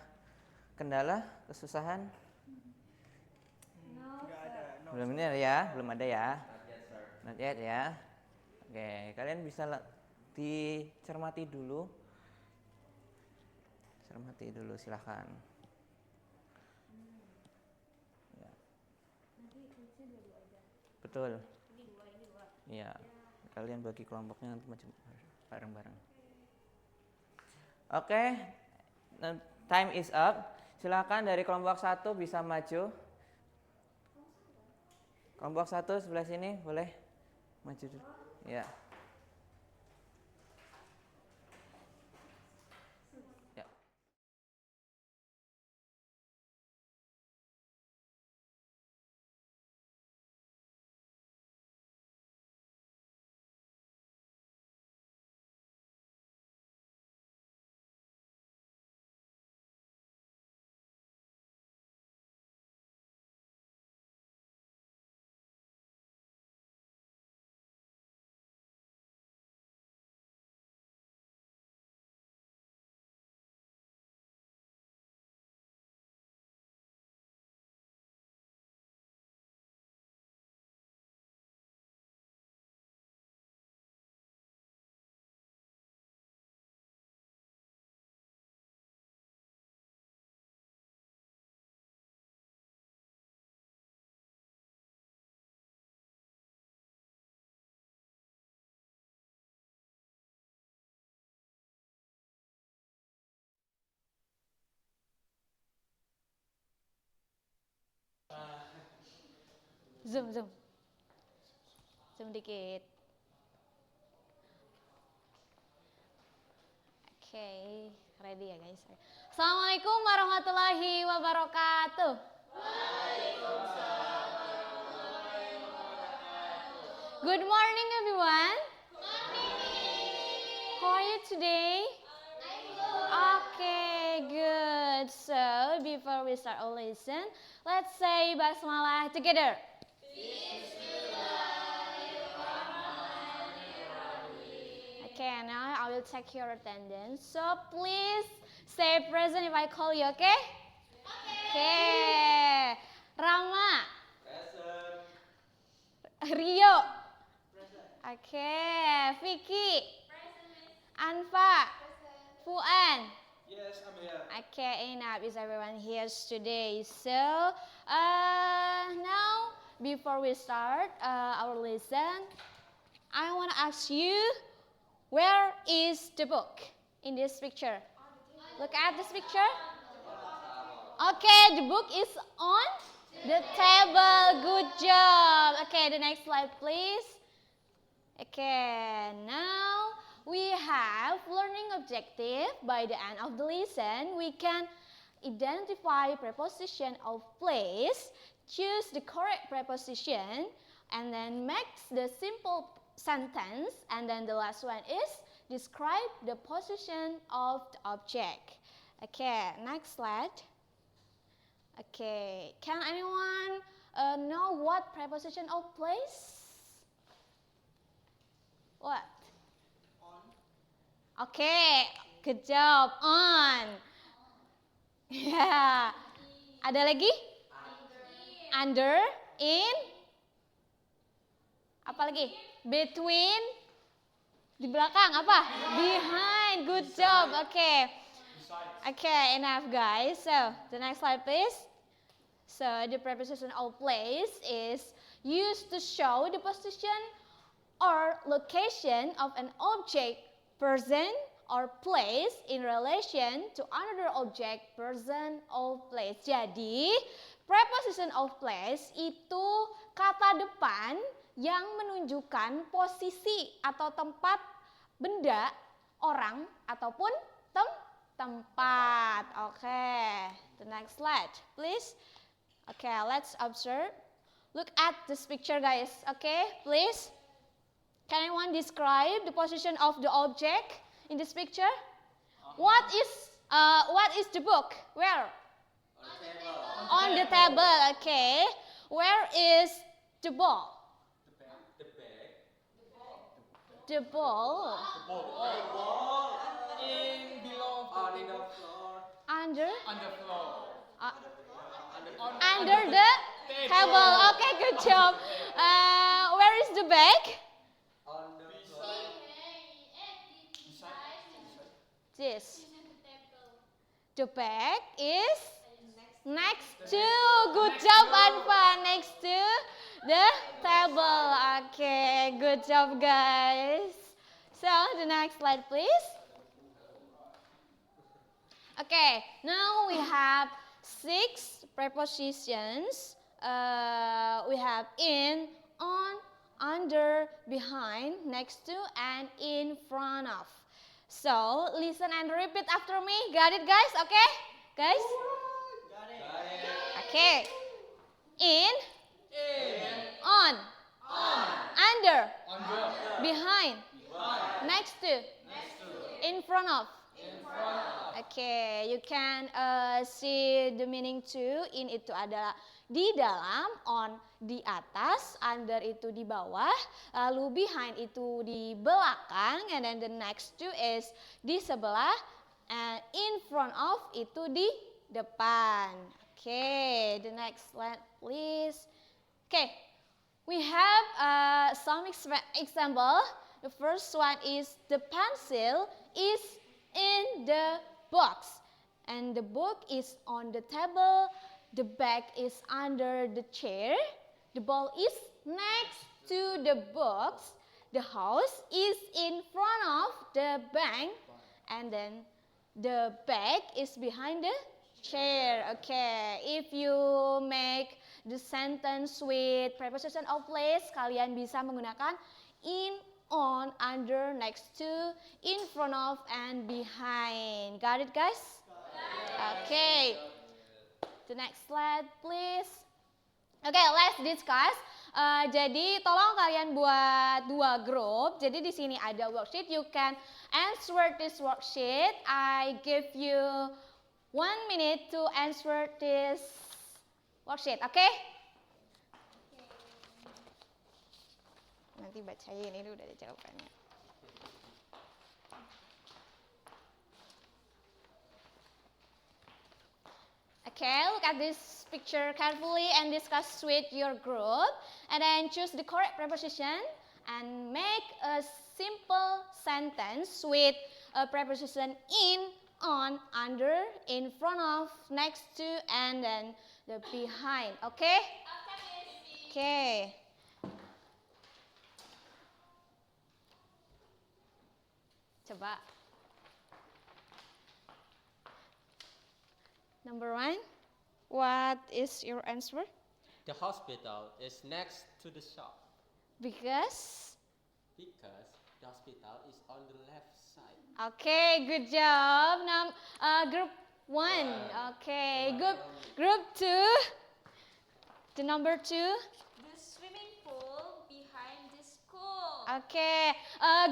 kendala, kesusahan? Belum ini ya, belum ada ya. Not yet ya. Oke, kalian bisa dicermati dulu. Cermati dulu, silahkan. Ya. Betul. Iya, kalian bagi kelompoknya nanti macam bareng-bareng. Oke, time is up. Silakan dari kelompok 1 bisa maju. Kelompok 1 sebelah sini boleh maju dulu. Ya. Ya. Zoom, zoom. Zoom dikit. Oke, ready ya guys. Assalamualaikum warahmatullahi wabarakatuh. Good morning everyone. How are you today? Okay, good. So, before we start our lesson, let's say basmalah together. Okay, now I will check your attendance. So, please stay present if I call you, okay? Okay. Rama. Present. Rio. Okay. Vicky. Anfa. Fuan. Yes, I'm here. Okay, enough. Is everyone here today? So, now before we start our lesson, I want to ask you, where is the book in this picture? Look at this picture. Okay, the book is on the table. Good job. Okay, the next slide, please. Okay, now we have learning objective. By the end of the lesson, we can identify preposition of place, choose the correct preposition, and then make the simple sentence. And then the last one is describe the position of the object. Okay, next slide. Okay, can anyone know what preposition of place? What? Okay, good job. On. Ya. Ada lagi? Under, in. Apa lagi? Between. Di belakang apa? Behind. Good job. Okay. Okay, enough guys. So, the next slide please. So, the preposition of place is used to show the position or location of an object, person, or place in relation to another object, person, or place. Jadi, preposition of place itu kata depan yang menunjukkan posisi atau tempat benda, orang, ataupun tempat. Okay, the next slide, please. Okay, let's observe. Look at this picture, guys. Okay, please. Can anyone describe the position of the object in this picture? What is the book? Where? On the table. Okay. Where is the ball? The ball. In below On the floor. under On the floor. under the table. Okay, good job. Where is the bag? On the floor. This. The bag is next to. Good job, Anfa. Next to the table. Okay, good job, guys. So the next slide, please. Okay, now we have 6 prepositions. We have in, on, under, behind, next to, and in front of. So listen and repeat after me. Got it, guys? Okay, guys? Got it. Okay. In, on, under, behind, next to, in front of. Okay, you can see the meaning too. In itu adalah di dalam, on di atas, under itu di bawah, lalu behind itu di belakang, and then the next to is di sebelah, and in front of itu di depan. Okay, the next slide please. Okay, we have some example. The first one is the pencil is in the box, and the book is on the table. The bag is under the chair. The ball is next to the box. The house is in front of the bank, and then the bag is behind the chair. Okay, if you make the sentence with preposition of place, kalian bisa menggunakan in, on, under, next to, in front of, and behind. Got it, guys? Okay. The next slide, please. Okay, let's discuss. Jadi tolong kalian buat 2 grup. Jadi di sini ada worksheet. You can answer this worksheet. I give you 1 minute to answer this worksheet. Okay? Nanti bacain, ini udah ada jawabannya. Okay, look at this picture carefully and discuss with your group. And then choose the correct preposition and make a simple sentence with a preposition in, on, under, in front of, next to, and then the behind. Okay? Okay. Coba. Number 1, what is your answer? The hospital is next to the shop Because? because the hospital is on the left side. Okay, good job. Now, group 1. Okay, group 2. The number 2. The swimming pool behind the school. Okay,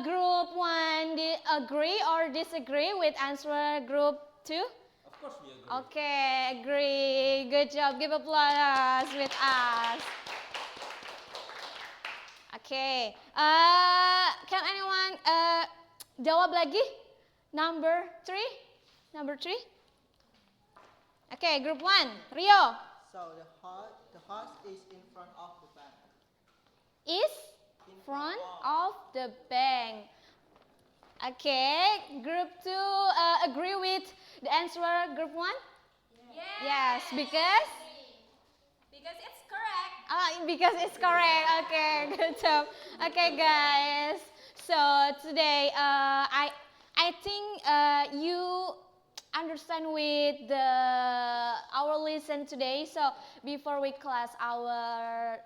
group 1 agree or disagree with answer group 2? Of course we agree. Okay, agree. Good job. Give applause with us. Okay. Can anyone jawab lagi? Number 3? Number 3? Okay, group 1. Rio. So the horse is in front of the bank. Is In front of the bank. Okay, group 2 agree with the answer group 1? Yes, because? Because it's correct. Because it's correct. Okay, good job. Okay, guys. So today, I think you understand with our lesson today. So before we class our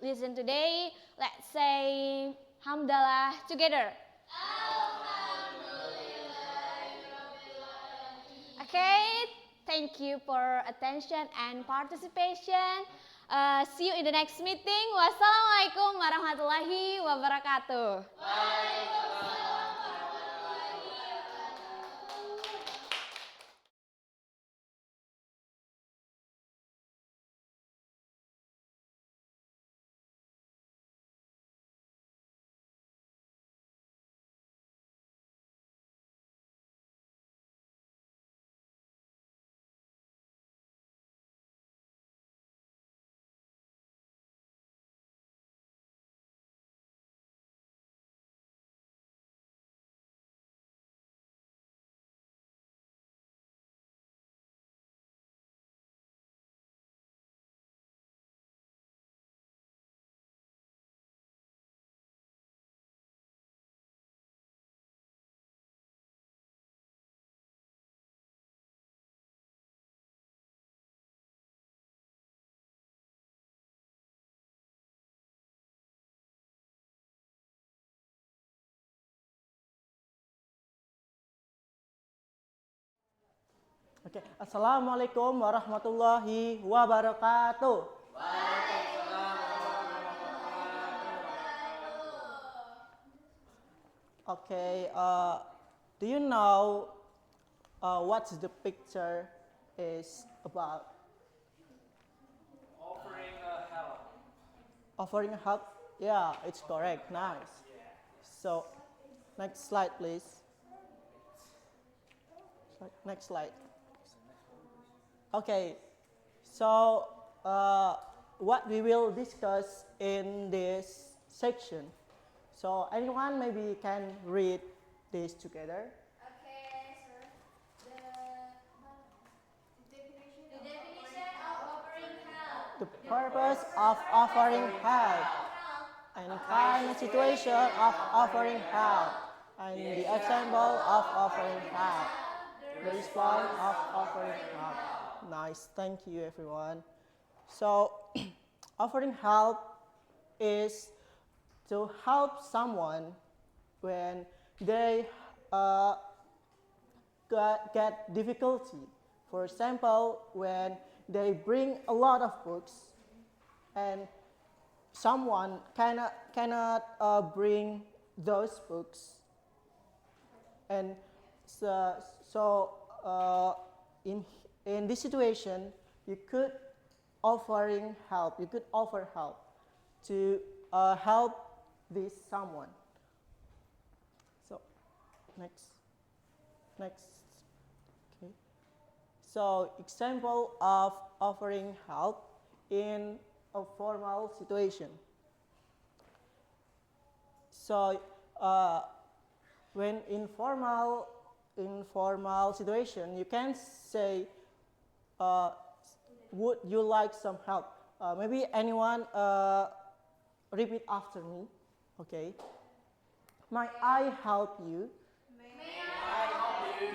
lesson today, let's say Hamdalah together. Okay, thank you for attention and participation. See you in the next meeting. Wassalamualaikum warahmatullahi wabarakatuh. Okay. Assalamualaikum warahmatullahi wabarakatuh. Okay. Do you know what the picture is about? Offering help. Offering help? Yeah, it's correct. Nice. So, next slide, please. Next slide. Okay. So, what we will discuss in this section. So, anyone maybe can read this together. Okay, sir. The definition of offering help. The purpose of offering help. And kind of situation of offering help. And the example of offering help. The response of offering help. Nice, thank you everyone. So, offering help is to help someone when they get difficulty. For example, when they bring a lot of books and someone cannot bring those books, and so in this situation you could offering help. You could offer help to help this someone. So next. Okay. So example of offering help in a formal situation. So when informal situation, you can say, would you like some help? Maybe anyone repeat after me. Okay. May I help you?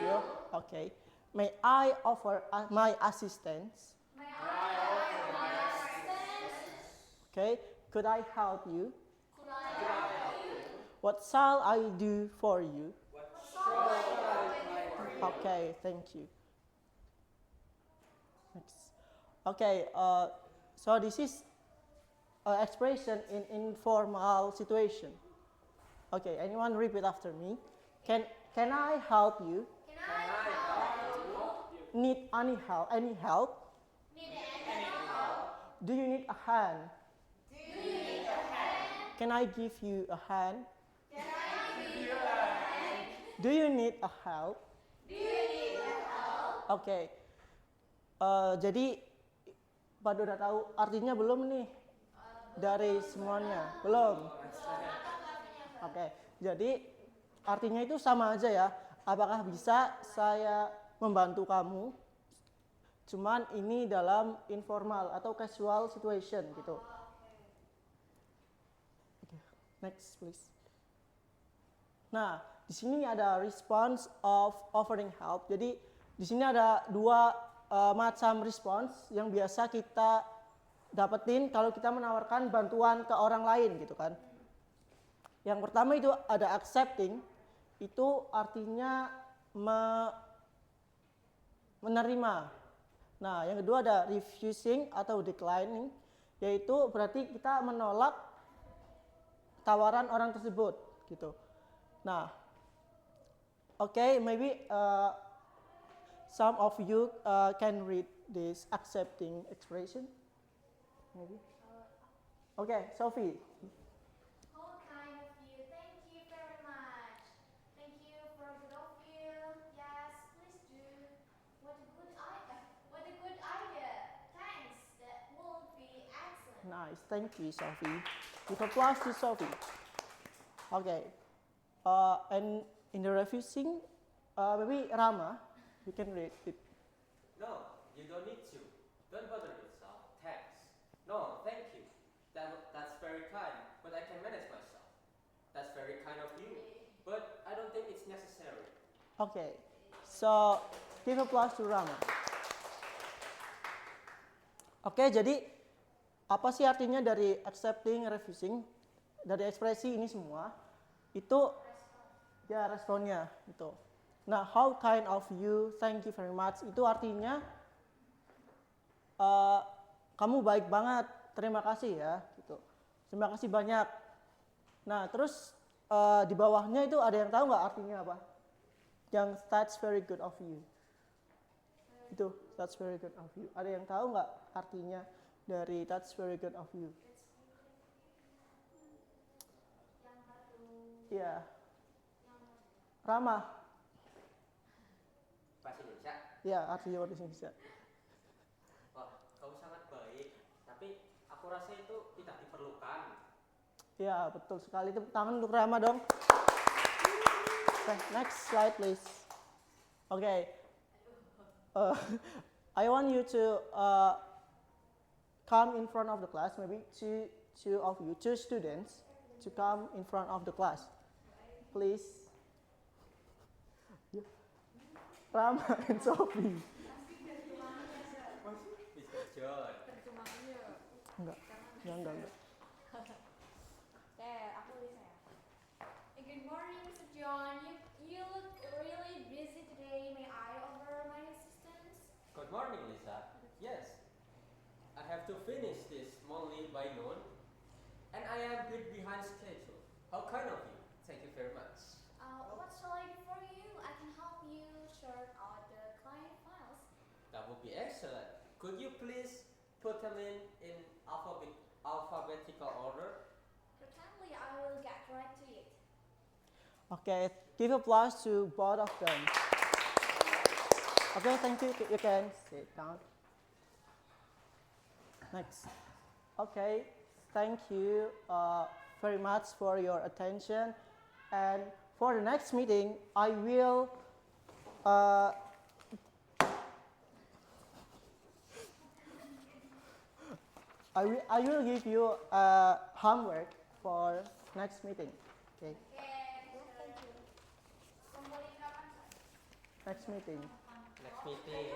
Yeah. Okay. May I offer my assistance? Okay. Could I help you? What shall I do for you? Okay, thank you. Next. Okay, so this is an expression in informal situation. Okay, anyone repeat after me? Can I help you? Need any help? Do you need a hand? Can I give you a hand? Do you need a help? Oke. Jadi pada udah tahu artinya belum nih dari semuanya? Belum. Oke. Jadi artinya itu sama aja ya. Apakah bisa saya membantu kamu? Cuman ini dalam informal atau casual situation gitu. Okay. Next please. Nah, di sini ada response of offering help. Jadi di sini ada dua macam response yang biasa kita dapetin kalau kita menawarkan bantuan ke orang lain gitu kan. Yang pertama itu ada accepting, itu artinya menerima. Nah, yang kedua ada refusing atau declining, yaitu berarti kita menolak tawaran orang tersebut gitu. Nah, okay, maybe some of you can read this accepting expression. Maybe. Okay, Sophie. How kind of you. Thank you very much. Thank you for good of you. Yes, please do. What a good idea. Thanks. That will be excellent. Nice, thank you, Sophie. Give applause to Sophie. Okay. And in the refusing, maybe Rama, you can read it. No, you don't need to. Don't bother yourself. Thanks. No, thank you. That's very kind, but I can manage myself. That's very kind of you, but I don't think it's necessary. Okay, so give applause to Rama. Oke, jadi apa sih artinya dari accepting, refusing? Dari ekspresi ini semua, itu ya responnya gitu. Nah, how kind of you, thank you very much, itu artinya kamu baik banget, terima kasih ya, gitu. Terima kasih banyak. Nah, terus di bawahnya itu ada yang tahu nggak artinya apa? Yang that's very good of you. Itu, that's very good of you. Ada yang tahu nggak artinya dari that's very good of you? Iya. Ramah. Bahasa Indonesia. Ya, artinya bahasa Indonesia. Wah, kamu sangat baik, tapi aku rasa itu tidak diperlukan. Ya, betul sekali. Tepuk tangan untuk Rama dong. Okay, next slide please. Okay. I want you to come in front of the class, maybe two of you, two students, to come in front of the class. Please. Rama and Sophie. Mr. John. Enggak. Good morning, Mr. John. You look really busy today. May I offer my assistance? Good morning, Lisa. Yes, I have to finish this monthly by noon, and I am a bit behind schedule. How kind of you. Thank you very much. What shall I do for you? I can help you sort out the client files. That would be excellent. Could you please put them in alphabetical order? Certainly, I will get right to it. Okay, give applause to both of them. Okay, thank you. You can sit down. Next. Okay, thank you very much for your attention. And for the next meeting, I will give you homework for next meeting. Okay. Next meeting. Next meeting.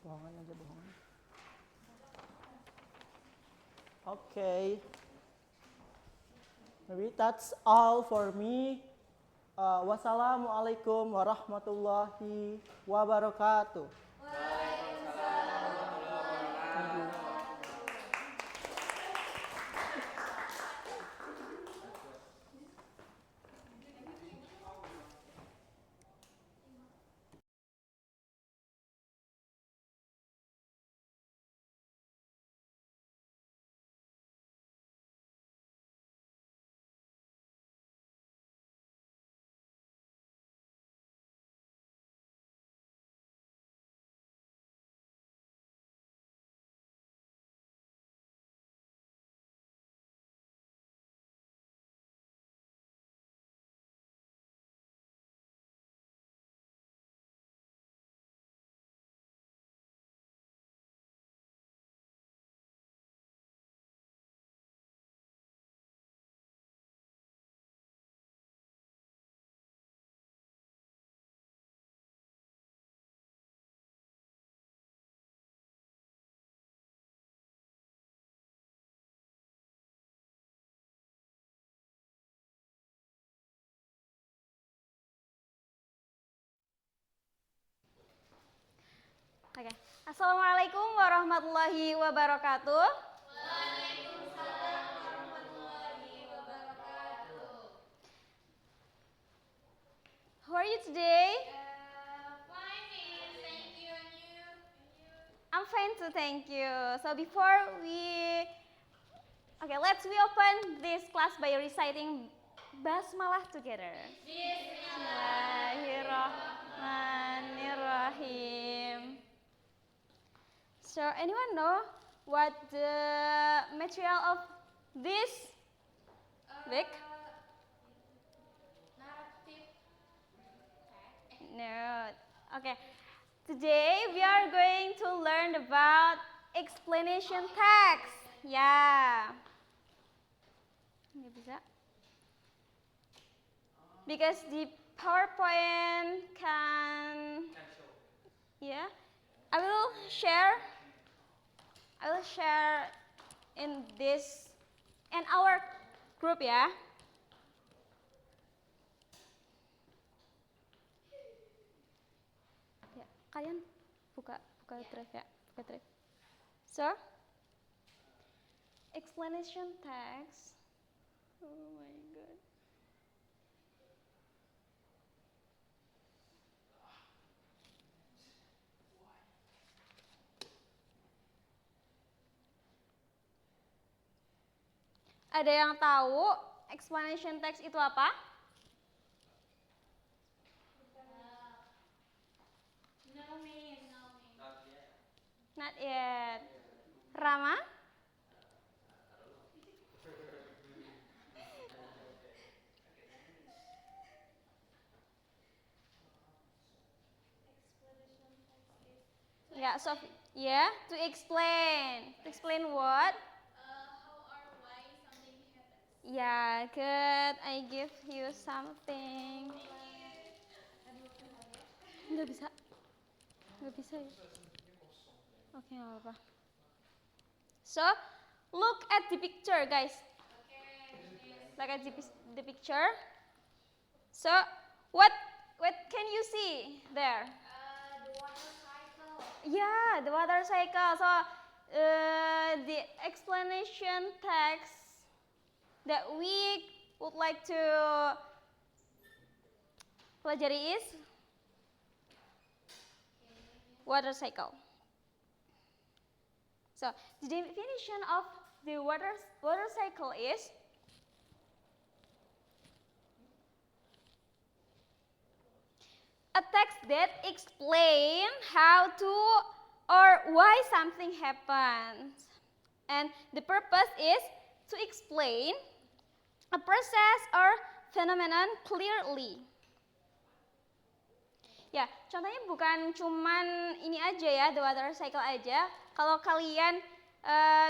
Bohongan aja, bohongan. Okay. Maybe that's all for me. Wassalamualaikum warahmatullahi wabarakatuh. Thank you. Oke. Assalamualaikum warahmatullahi wabarakatuh. How are you today? Fine, miss. Thank you. And you? I'm fine too, thank you. So before let's open this class by reciting basmalah together. Bismillahirrahmanirrahim. So anyone know what the material of this book? Narrative. No. Okay. Today we are going to learn about explanation text. Yeah. Nggak bisa. Because the PowerPoint can, yeah, I will share in our group ya. Ya, kalian buka drive ya, buka drive. So, explanation text. Oh my god. Ada yang tahu explanation text itu apa? Not yet. Rama? Yeah, so to explain. To explain what? How or why something happens. Yeah, good. I give you something. Nggak bisa ya. Oke, nggak apa-apa. So, look at the picture, guys. Look at the picture. So, what can you see there? The water cycle. Yeah, the water cycle. So, the explanation text that we would like to pelajari is water cycle. So, the definition of the water cycle is a text that explains how to or why something happens. And the purpose is to explain a process or phenomenon clearly. Ya, contohnya bukan cuman ini aja ya, the water cycle aja. Kalau kalian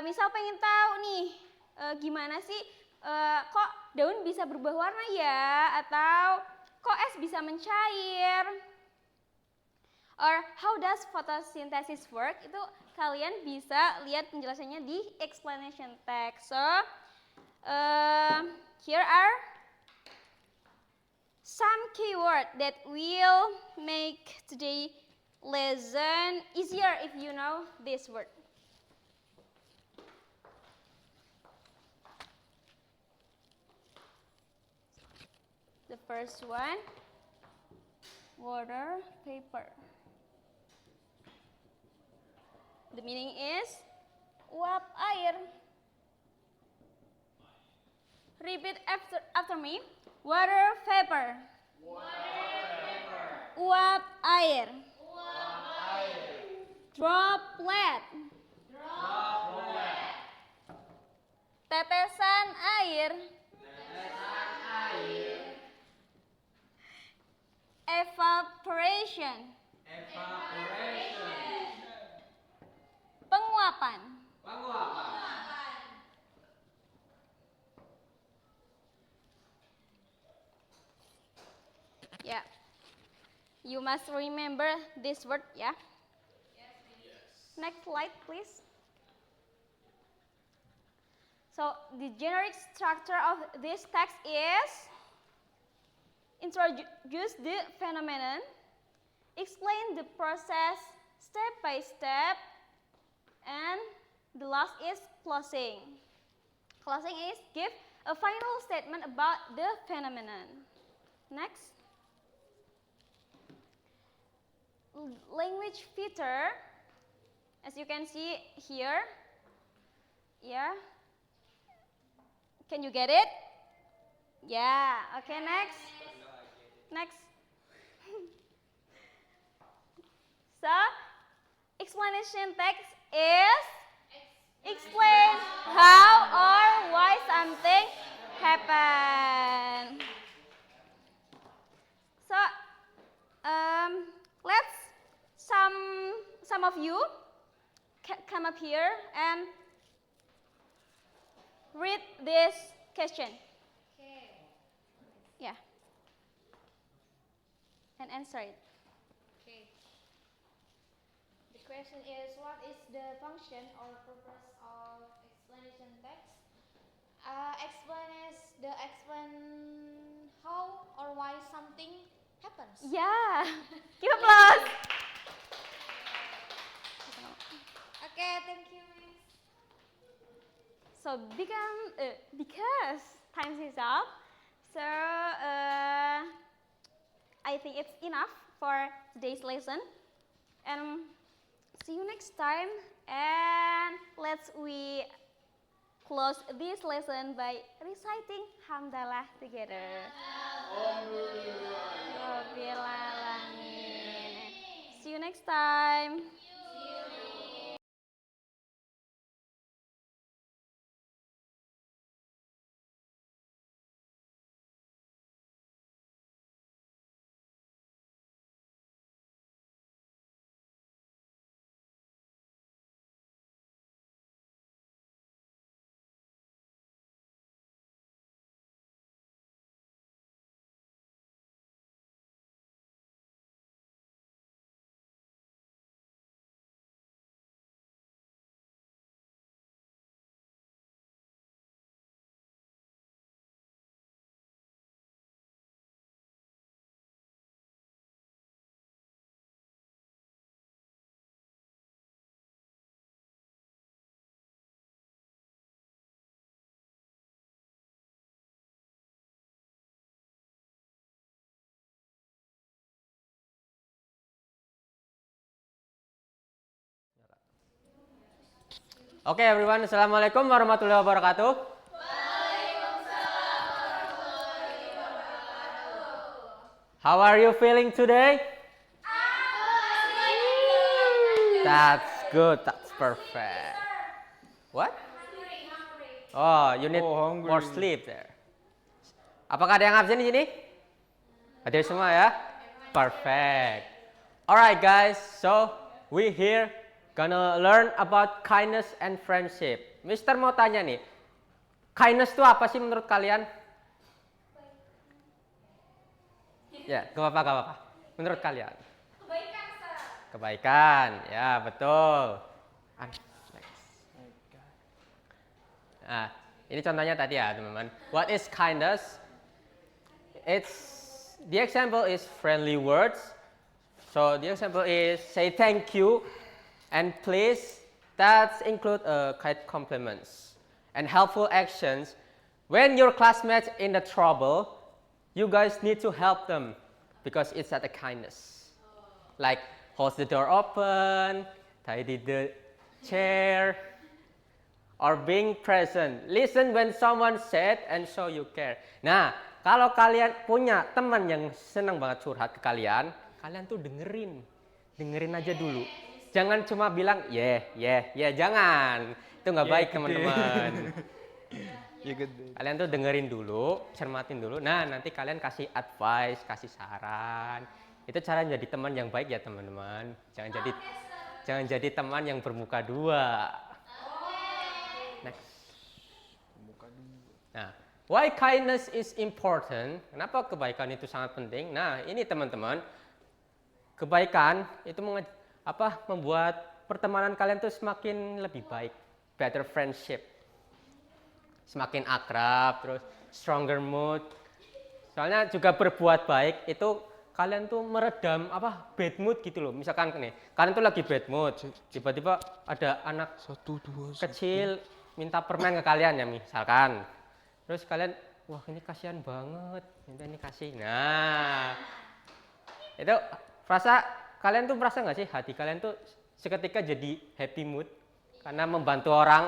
misal pengen tahu nih, gimana sih kok daun bisa berubah warna ya, atau kok es bisa mencair, or how does photosynthesis work, itu kalian bisa lihat penjelasannya di explanation text. So, here are some keyword that will make today lesson easier if you know this word. The first one, water vapor. The meaning is uap air. Repeat after me. Water vapor. Uap air. Droplet. Tetesan air. Evaporation. Penguapan. Yeah. You must remember this word, yeah? Next slide, please. So, the generic structure of this text is introduce the phenomenon, explain the process step by step, and the last is closing. Closing is give a final statement about the phenomenon. Next. Language feature, as you can see here. Yeah. Can you get it? Yeah. Okay, next. Next. So, explanation text is explain how or why something happened. So, let's some of you come up here and read this question. Yeah. And answer it. Okay. The question is, what is the function or purpose of explanation text? Explain how or why something happens. Yeah. Give applause. Okay, thank you, Miss. So because time is up, so I think it's enough for today's lesson, and see you next time. And we close this lesson by reciting Hamdalah together. Rabbil alamin. See you next time. Oke everyone, Assalamualaikum warahmatullahi wabarakatuh. How are you feeling today? That's good, that's perfect. What? Oh, you need more sleep there. Apakah ada yang absen di sini? Ada semua ya? Perfect. Alright guys, so we here gonna learn about kindness and friendship. Mister mau tanya nih, kindness itu apa sih menurut kalian? Ya, gak apa-apa. Menurut kalian? Kebaikan, Sir. Kebaikan, ya betul. Nah, ini contohnya tadi ya teman-teman. What is kindness? The example is friendly words. So the example is say thank you and please. That include kind compliments and helpful actions. When your classmates in the trouble, you guys need to help them because it's out of kindness. Like hold the door open, tidy the chair, or being present. Listen when someone said and show you care. Nah, kalau kalian punya teman yang senang banget curhat ke kalian, kalian tuh dengerin aja dulu. Jangan cuma bilang jangan. Itu nggak baik teman-teman. Kalian tuh dengerin dulu, cermatin dulu. Nah, nanti kalian kasih advice, kasih saran. Itu cara jadi teman yang baik ya teman-teman. Jangan jadi teman yang bermuka dua. Next. Nah, why kindness is important? Kenapa kebaikan itu sangat penting? Nah, ini teman-teman. Kebaikan itu membuat pertemanan kalian tuh semakin lebih baik, better friendship, semakin akrab, terus stronger mood. Soalnya juga berbuat baik itu kalian tuh meredam bad mood gitu loh. Misalkan nih, kalian tuh lagi bad mood, tiba-tiba ada anak kecil minta permen ke kalian ya misalkan. Terus kalian, wah ini kasihan banget, minta ini kasih. Nah, itu kalian tuh merasa nggak sih hati kalian tuh seketika jadi happy mood karena membantu orang.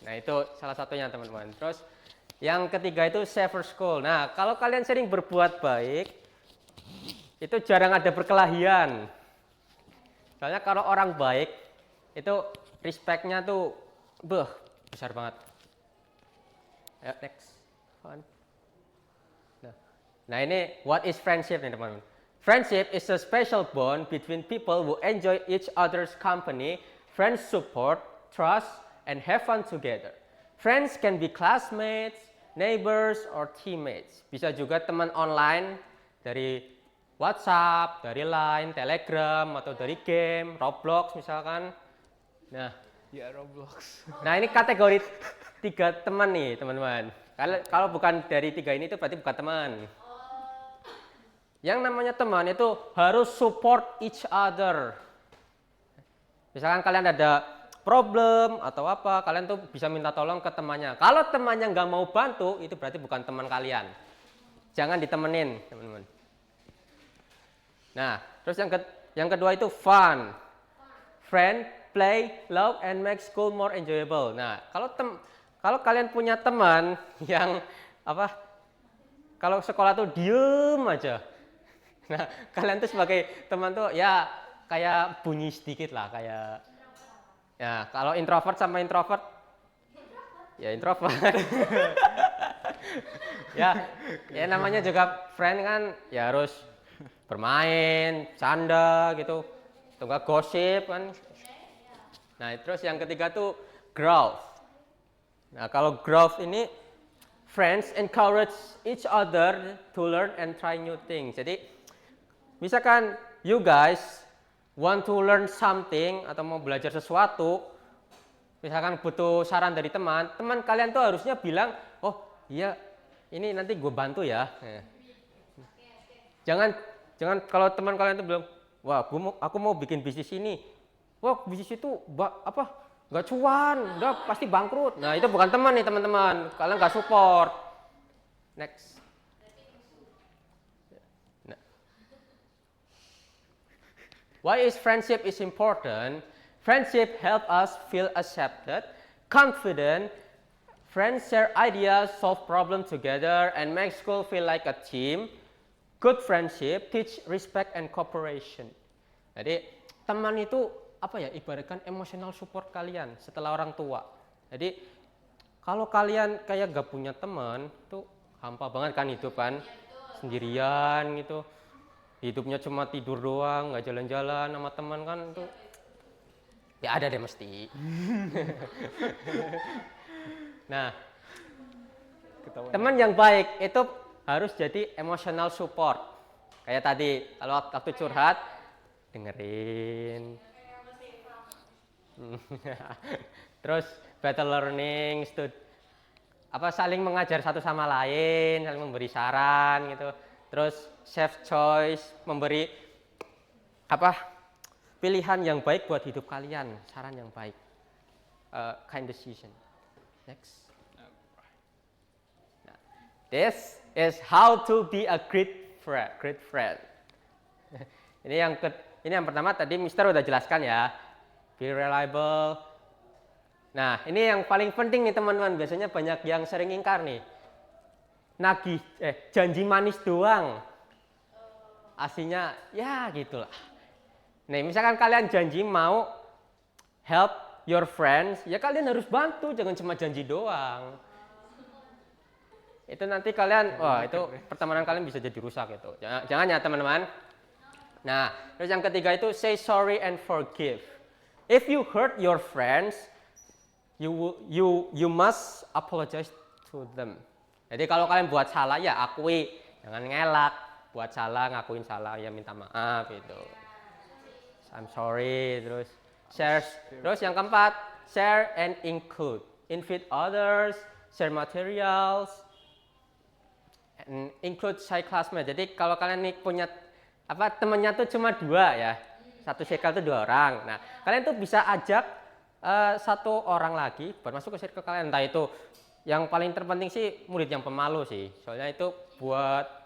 Nah itu salah satunya teman-teman. Terus yang ketiga itu safer school. Nah kalau kalian sering berbuat baik, itu jarang ada perkelahian. Soalnya kalau orang baik itu respect-nya tuh besar banget. Ayo next. Nah ini what is friendship nih teman-teman. Friendship is a special bond between people who enjoy each other's company. Friends support, trust, and have fun together. Friends can be classmates, neighbors, or teammates. Bisa juga teman online dari WhatsApp, dari Line, Telegram, atau dari game, Roblox misalkan. Nah, Ya Roblox. nah ini kategori 3 teman nih teman-teman. Kalau bukan dari 3 ini itu berarti bukan teman. Yang namanya teman itu harus support each other. Misalkan kalian ada problem atau apa, kalian tuh bisa minta tolong ke temannya. Kalau temannya nggak mau bantu, itu berarti bukan teman kalian. Jangan ditemenin, teman-teman. Nah, terus yang kedua itu fun. Friend, play, love, and make school more enjoyable. Nah, kalau kalian punya teman yang apa? Kalau sekolah tuh diem aja. Nah, kalian tuh sebagai teman tuh ya kayak bunyi sedikit lah, kayak ya kalau introvert sama introvert, ya introvert. ya namanya juga friend kan, ya harus bermain, canda gitu, atau enggak gosip kan. Nah, terus yang ketiga tuh growth. Nah, kalau growth ini friends encourage each other to learn and try new things. Jadi, misalkan you guys want to learn something atau mau belajar sesuatu, misalkan butuh saran dari teman kalian tuh harusnya bilang, oh iya ini nanti gue bantu ya. Jangan kalau teman kalian tuh bilang, wah aku mau bikin bisnis ini, wah bisnis itu nggak cuan, udah pasti bangkrut. Nah itu bukan teman nih teman-teman, kalian nggak support. Next. Why is friendship is important? Friendship help us feel accepted, confident. Friends share ideas, solve problems together, and make school feel like a team. Good friendship teach respect and cooperation. Jadi teman itu apa ya? Ibaratkan emotional support kalian setelah orang tua. Jadi kalau kalian kayak gak punya teman, tuh hampa banget kan hidup kan, sendirian gitu. Hidupnya cuma tidur doang, nggak jalan-jalan sama teman kan tuh ya ada deh mesti. Nah, teman yang baik itu harus jadi emotional support. Kayak tadi kalau waktu curhat dengerin. Terus better learning, saling mengajar satu sama lain, saling memberi saran gitu. Terus safe choice, memberi pilihan yang baik buat hidup kalian, saran yang baik, kind decision. Next. Nah, this is how to be a great friend. Ini yang pertama tadi Mister udah jelaskan ya, be reliable. Nah ini yang paling penting nih teman-teman, biasanya banyak yang sering ingkar nih. Janji manis doang, aslinya ya gitulah. Nih misalkan kalian janji mau help your friends, ya kalian harus bantu, jangan cuma janji doang. Itu nanti kalian, itu pertemanan kalian bisa jadi rusak itu. Jangan ya teman-teman. Nah terus yang ketiga itu say sorry and forgive. If you hurt your friends, you must apologize to them. Jadi kalau kalian buat salah ya akui, jangan ngelak. Buat salah ngakuin salah ya minta maaf gitu. I'm sorry. Terus share. Terus yang keempat, share and include. Invite others, share materials, and include shy classmate. Jadi kalau kalian nih punya temennya tuh cuma 2 ya, satu circle tuh 2 orang. Nah kalian tuh bisa ajak 1 orang lagi buat masuk ke circle kalian. Entah itu yang paling terpenting sih murid yang pemalu sih, soalnya itu buat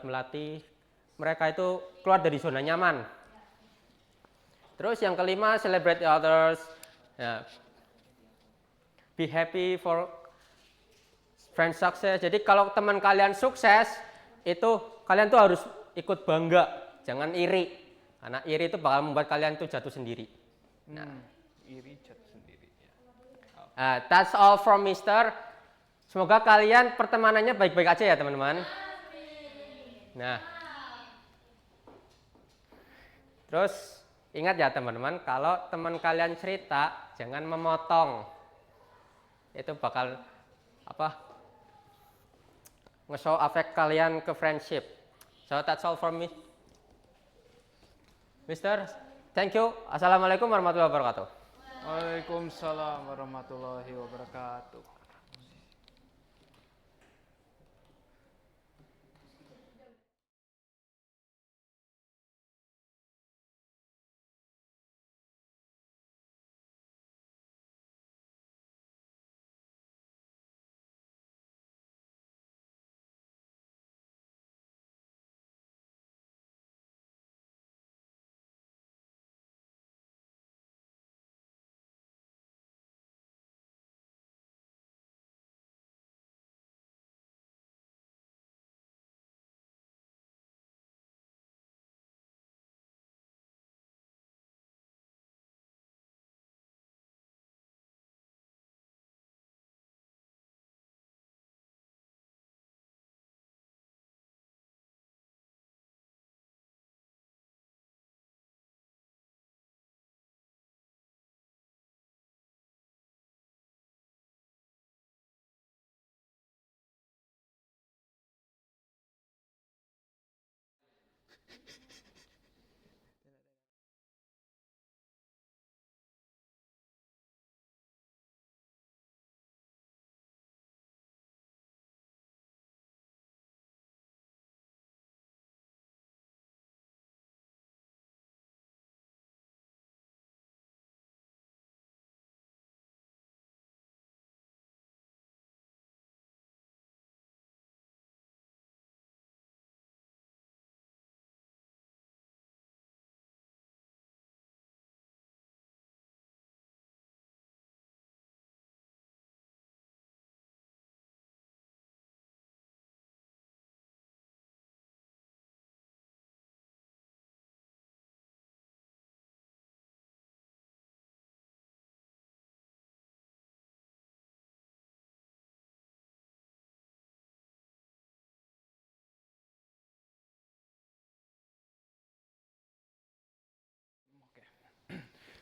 melatih mereka itu keluar dari zona nyaman. Terus yang kelima, celebrate others, ya. Be happy for friend success. Jadi kalau teman kalian sukses, itu kalian tuh harus ikut bangga, jangan iri, karena iri itu bakal membuat kalian tuh jatuh sendiri. Nah, Iri jatuh sendiri. That's all from Mister. Semoga kalian pertemanannya baik-baik aja ya teman-teman. Nah, terus ingat ya teman-teman, kalau teman kalian cerita jangan memotong. Itu bakal nge-show affect kalian ke friendship. So that's all from me. Mister, thank you. Assalamualaikum warahmatullahi wabarakatuh. Waalaikumsalam warahmatullahi wabarakatuh.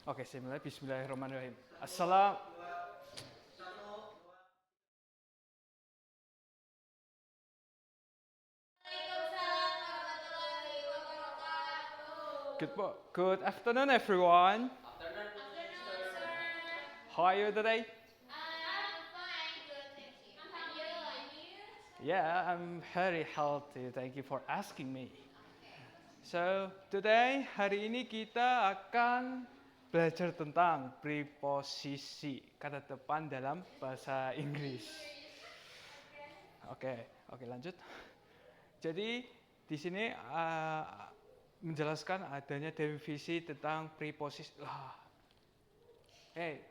Oke, bismillahirrahmanirrahim. Good afternoon, everyone. How are you today? I'm fine, good, thank you. And you? Yeah, I'm very healthy. Thank you for asking me. So, today, hari ini kita akan belajar tentang preposisi, kata depan dalam bahasa Inggris. Oke, lanjut. Jadi, di sini menjelaskan adanya definisi tentang preposisi. Okay.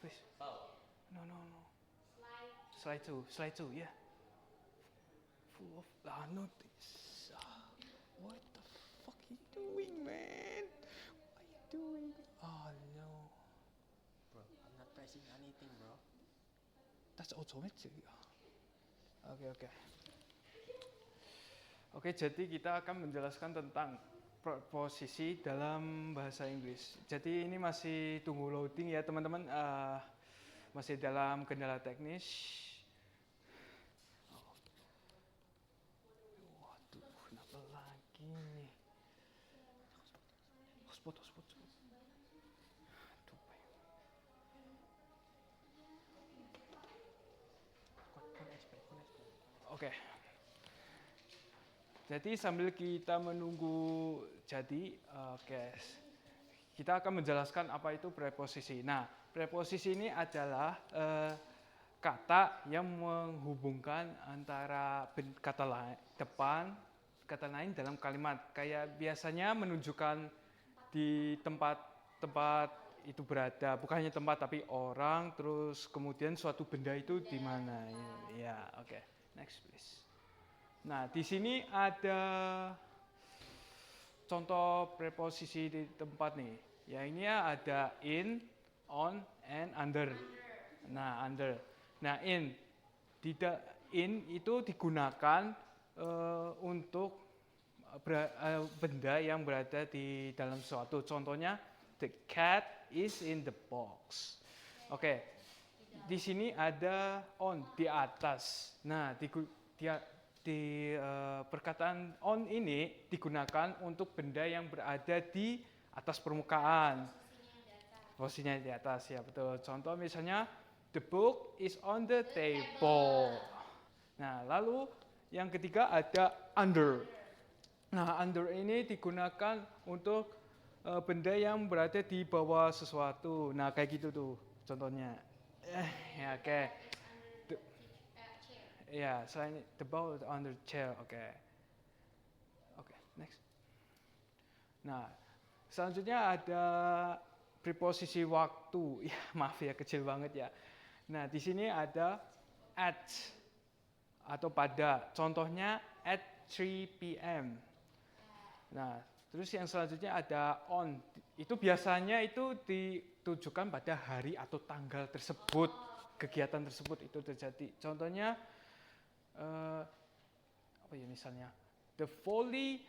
Please. No. Slide 2, yeah. Full of notice. What the fuck are you doing, man? What are you doing? Oh no. Bro, I'm not pressing anything, bro. That's automatic. Oke, jadi kita akan menjelaskan tentang preposisi dalam bahasa Inggris. Jadi ini masih tunggu loading ya teman-teman, masih dalam kendala teknis. Waduh, kenapa lagi nih? Hotspot. Oke. Jadi sambil kita menunggu kita akan menjelaskan apa itu preposisi. Nah, preposisi ini adalah kata yang menghubungkan antara kata lain dalam kalimat. Kayak biasanya menunjukkan di tempat itu berada, bukan hanya tempat tapi orang, terus kemudian suatu benda itu di mana. Ya, oke. Next please. Nah, di sini ada contoh preposisi di tempat nih. Ya, ini ada in, on, and under. Nah, under. Nah, in itu digunakan untuk benda yang berada di dalam suatu. Contohnya, the cat is in the box. Oke. Di sini ada on, di atas. Nah, perkataan on ini digunakan untuk benda yang berada di atas permukaan. Posisinya di atas, ya betul. Contoh misalnya, the book is on the table. Nah, lalu yang ketiga ada under. Nah, under ini digunakan untuk benda yang berada di bawah sesuatu. Nah, kayak gitu tuh contohnya. Ya, oke. Ya, selain the ball under chair, oke. Oke, next. Nah, selanjutnya ada preposisi waktu. Ya, maaf ya, kecil banget ya. Nah, di sini ada at atau pada. Contohnya at 3 p.m. Nah, terus yang selanjutnya ada on. Itu biasanya itu ditujukan pada hari atau tanggal tersebut. Kegiatan tersebut itu terjadi. Contohnya apa ya misalnya? The volley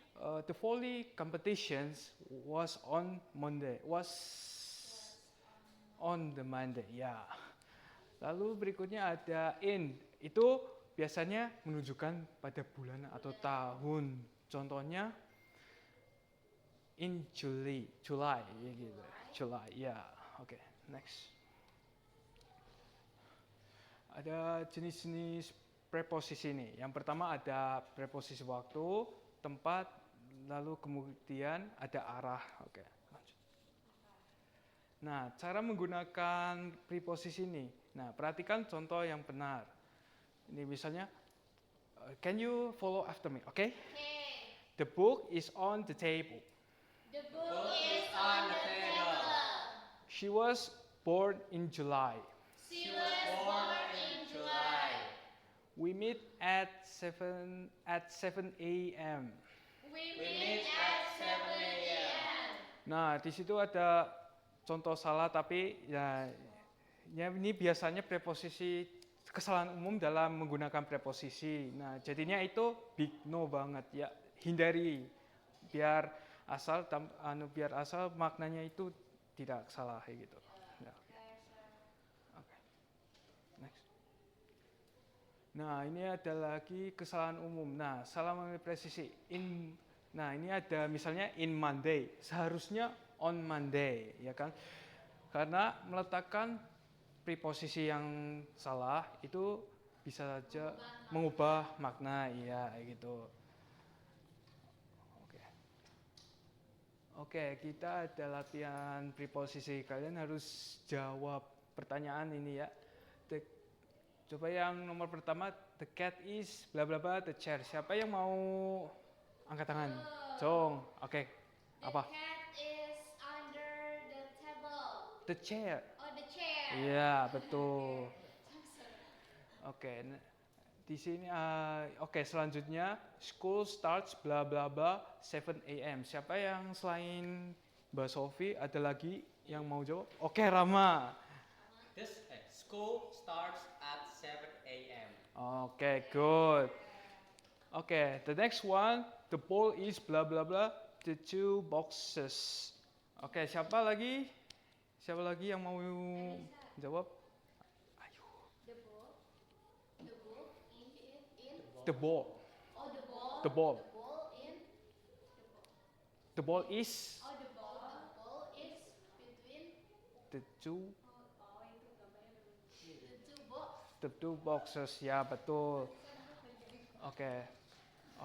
competitions was on Monday. Ya. Lalu berikutnya ada in. Itu biasanya menunjukkan pada bulan atau tahun. Contohnya in July ya gitu. July, ya. Oke, next. Ada jenis-jenis preposisi ini. Yang pertama ada preposisi waktu, tempat, lalu kemudian ada arah. Oke, lanjut. Nah, cara menggunakan preposisi ini. Nah, perhatikan contoh yang benar. Ini misalnya, can you follow after me? Oke? The book is on the table. The book is on the table. She was born in July. She was born in July. We meet at 7 a.m. We meet at 7 a.m. Nah, di situ ada contoh salah tapi ya ini biasanya preposisi kesalahan umum dalam menggunakan preposisi. Nah, jadinya itu big no banget ya. Hindari biar asal maknanya itu tidak salah kayak gitu. Ya. Oke. Next. Nah, ini ada lagi kesalahan umum. Nah, salah mengenai presisi. Nah, ini ada misalnya in Monday. Seharusnya on Monday, ya kan? Karena meletakkan preposisi yang salah itu bisa saja mengubah makna, ya gitu. Oke, kita ada latihan preposisi. Kalian harus jawab pertanyaan ini ya. Coba yang nomor pertama, the cat is bla bla bla the chair. Siapa yang mau angkat tangan? Cong. Oke. Apa? The cat is under the table. The chair. Oh, the chair. Iya, betul. Oke. Di sini oke, selanjutnya school starts bla bla bla 7 a.m. Siapa yang selain Mbak Sofi ada lagi yang mau jawab? Oke, Rama. School starts at 7 a.m. Okay, good. Okay, the next one, the ball is blah blah blah, the 2 boxes. Okay, siapa lagi? Siapa lagi yang mau jawab? Ayo. The ball. The ball in. The ball. Oh, the ball. The ball. The ball in. The ball is. Oh, the ball is between The 2. the 2 box. The 2 boxes, ya betul. Oke.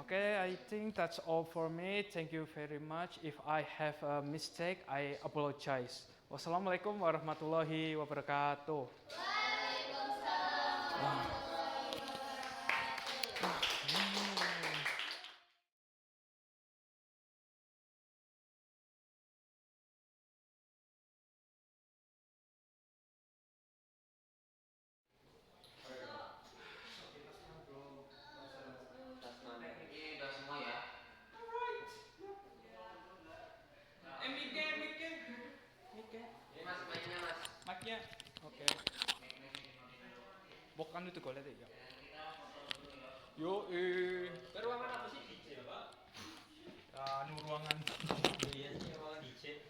Okay, I think that's all for me. Thank you very much. If I have a mistake, I apologize. Wassalamualaikum warahmatullahi wabarakatuh. Waalaikumsalam. Mic-nya. Oke. Bukan itu gue lihat ya. Yo, Ruangan apa sih? DJ, Pak? ruangan. Iya sih, ruangan DJ.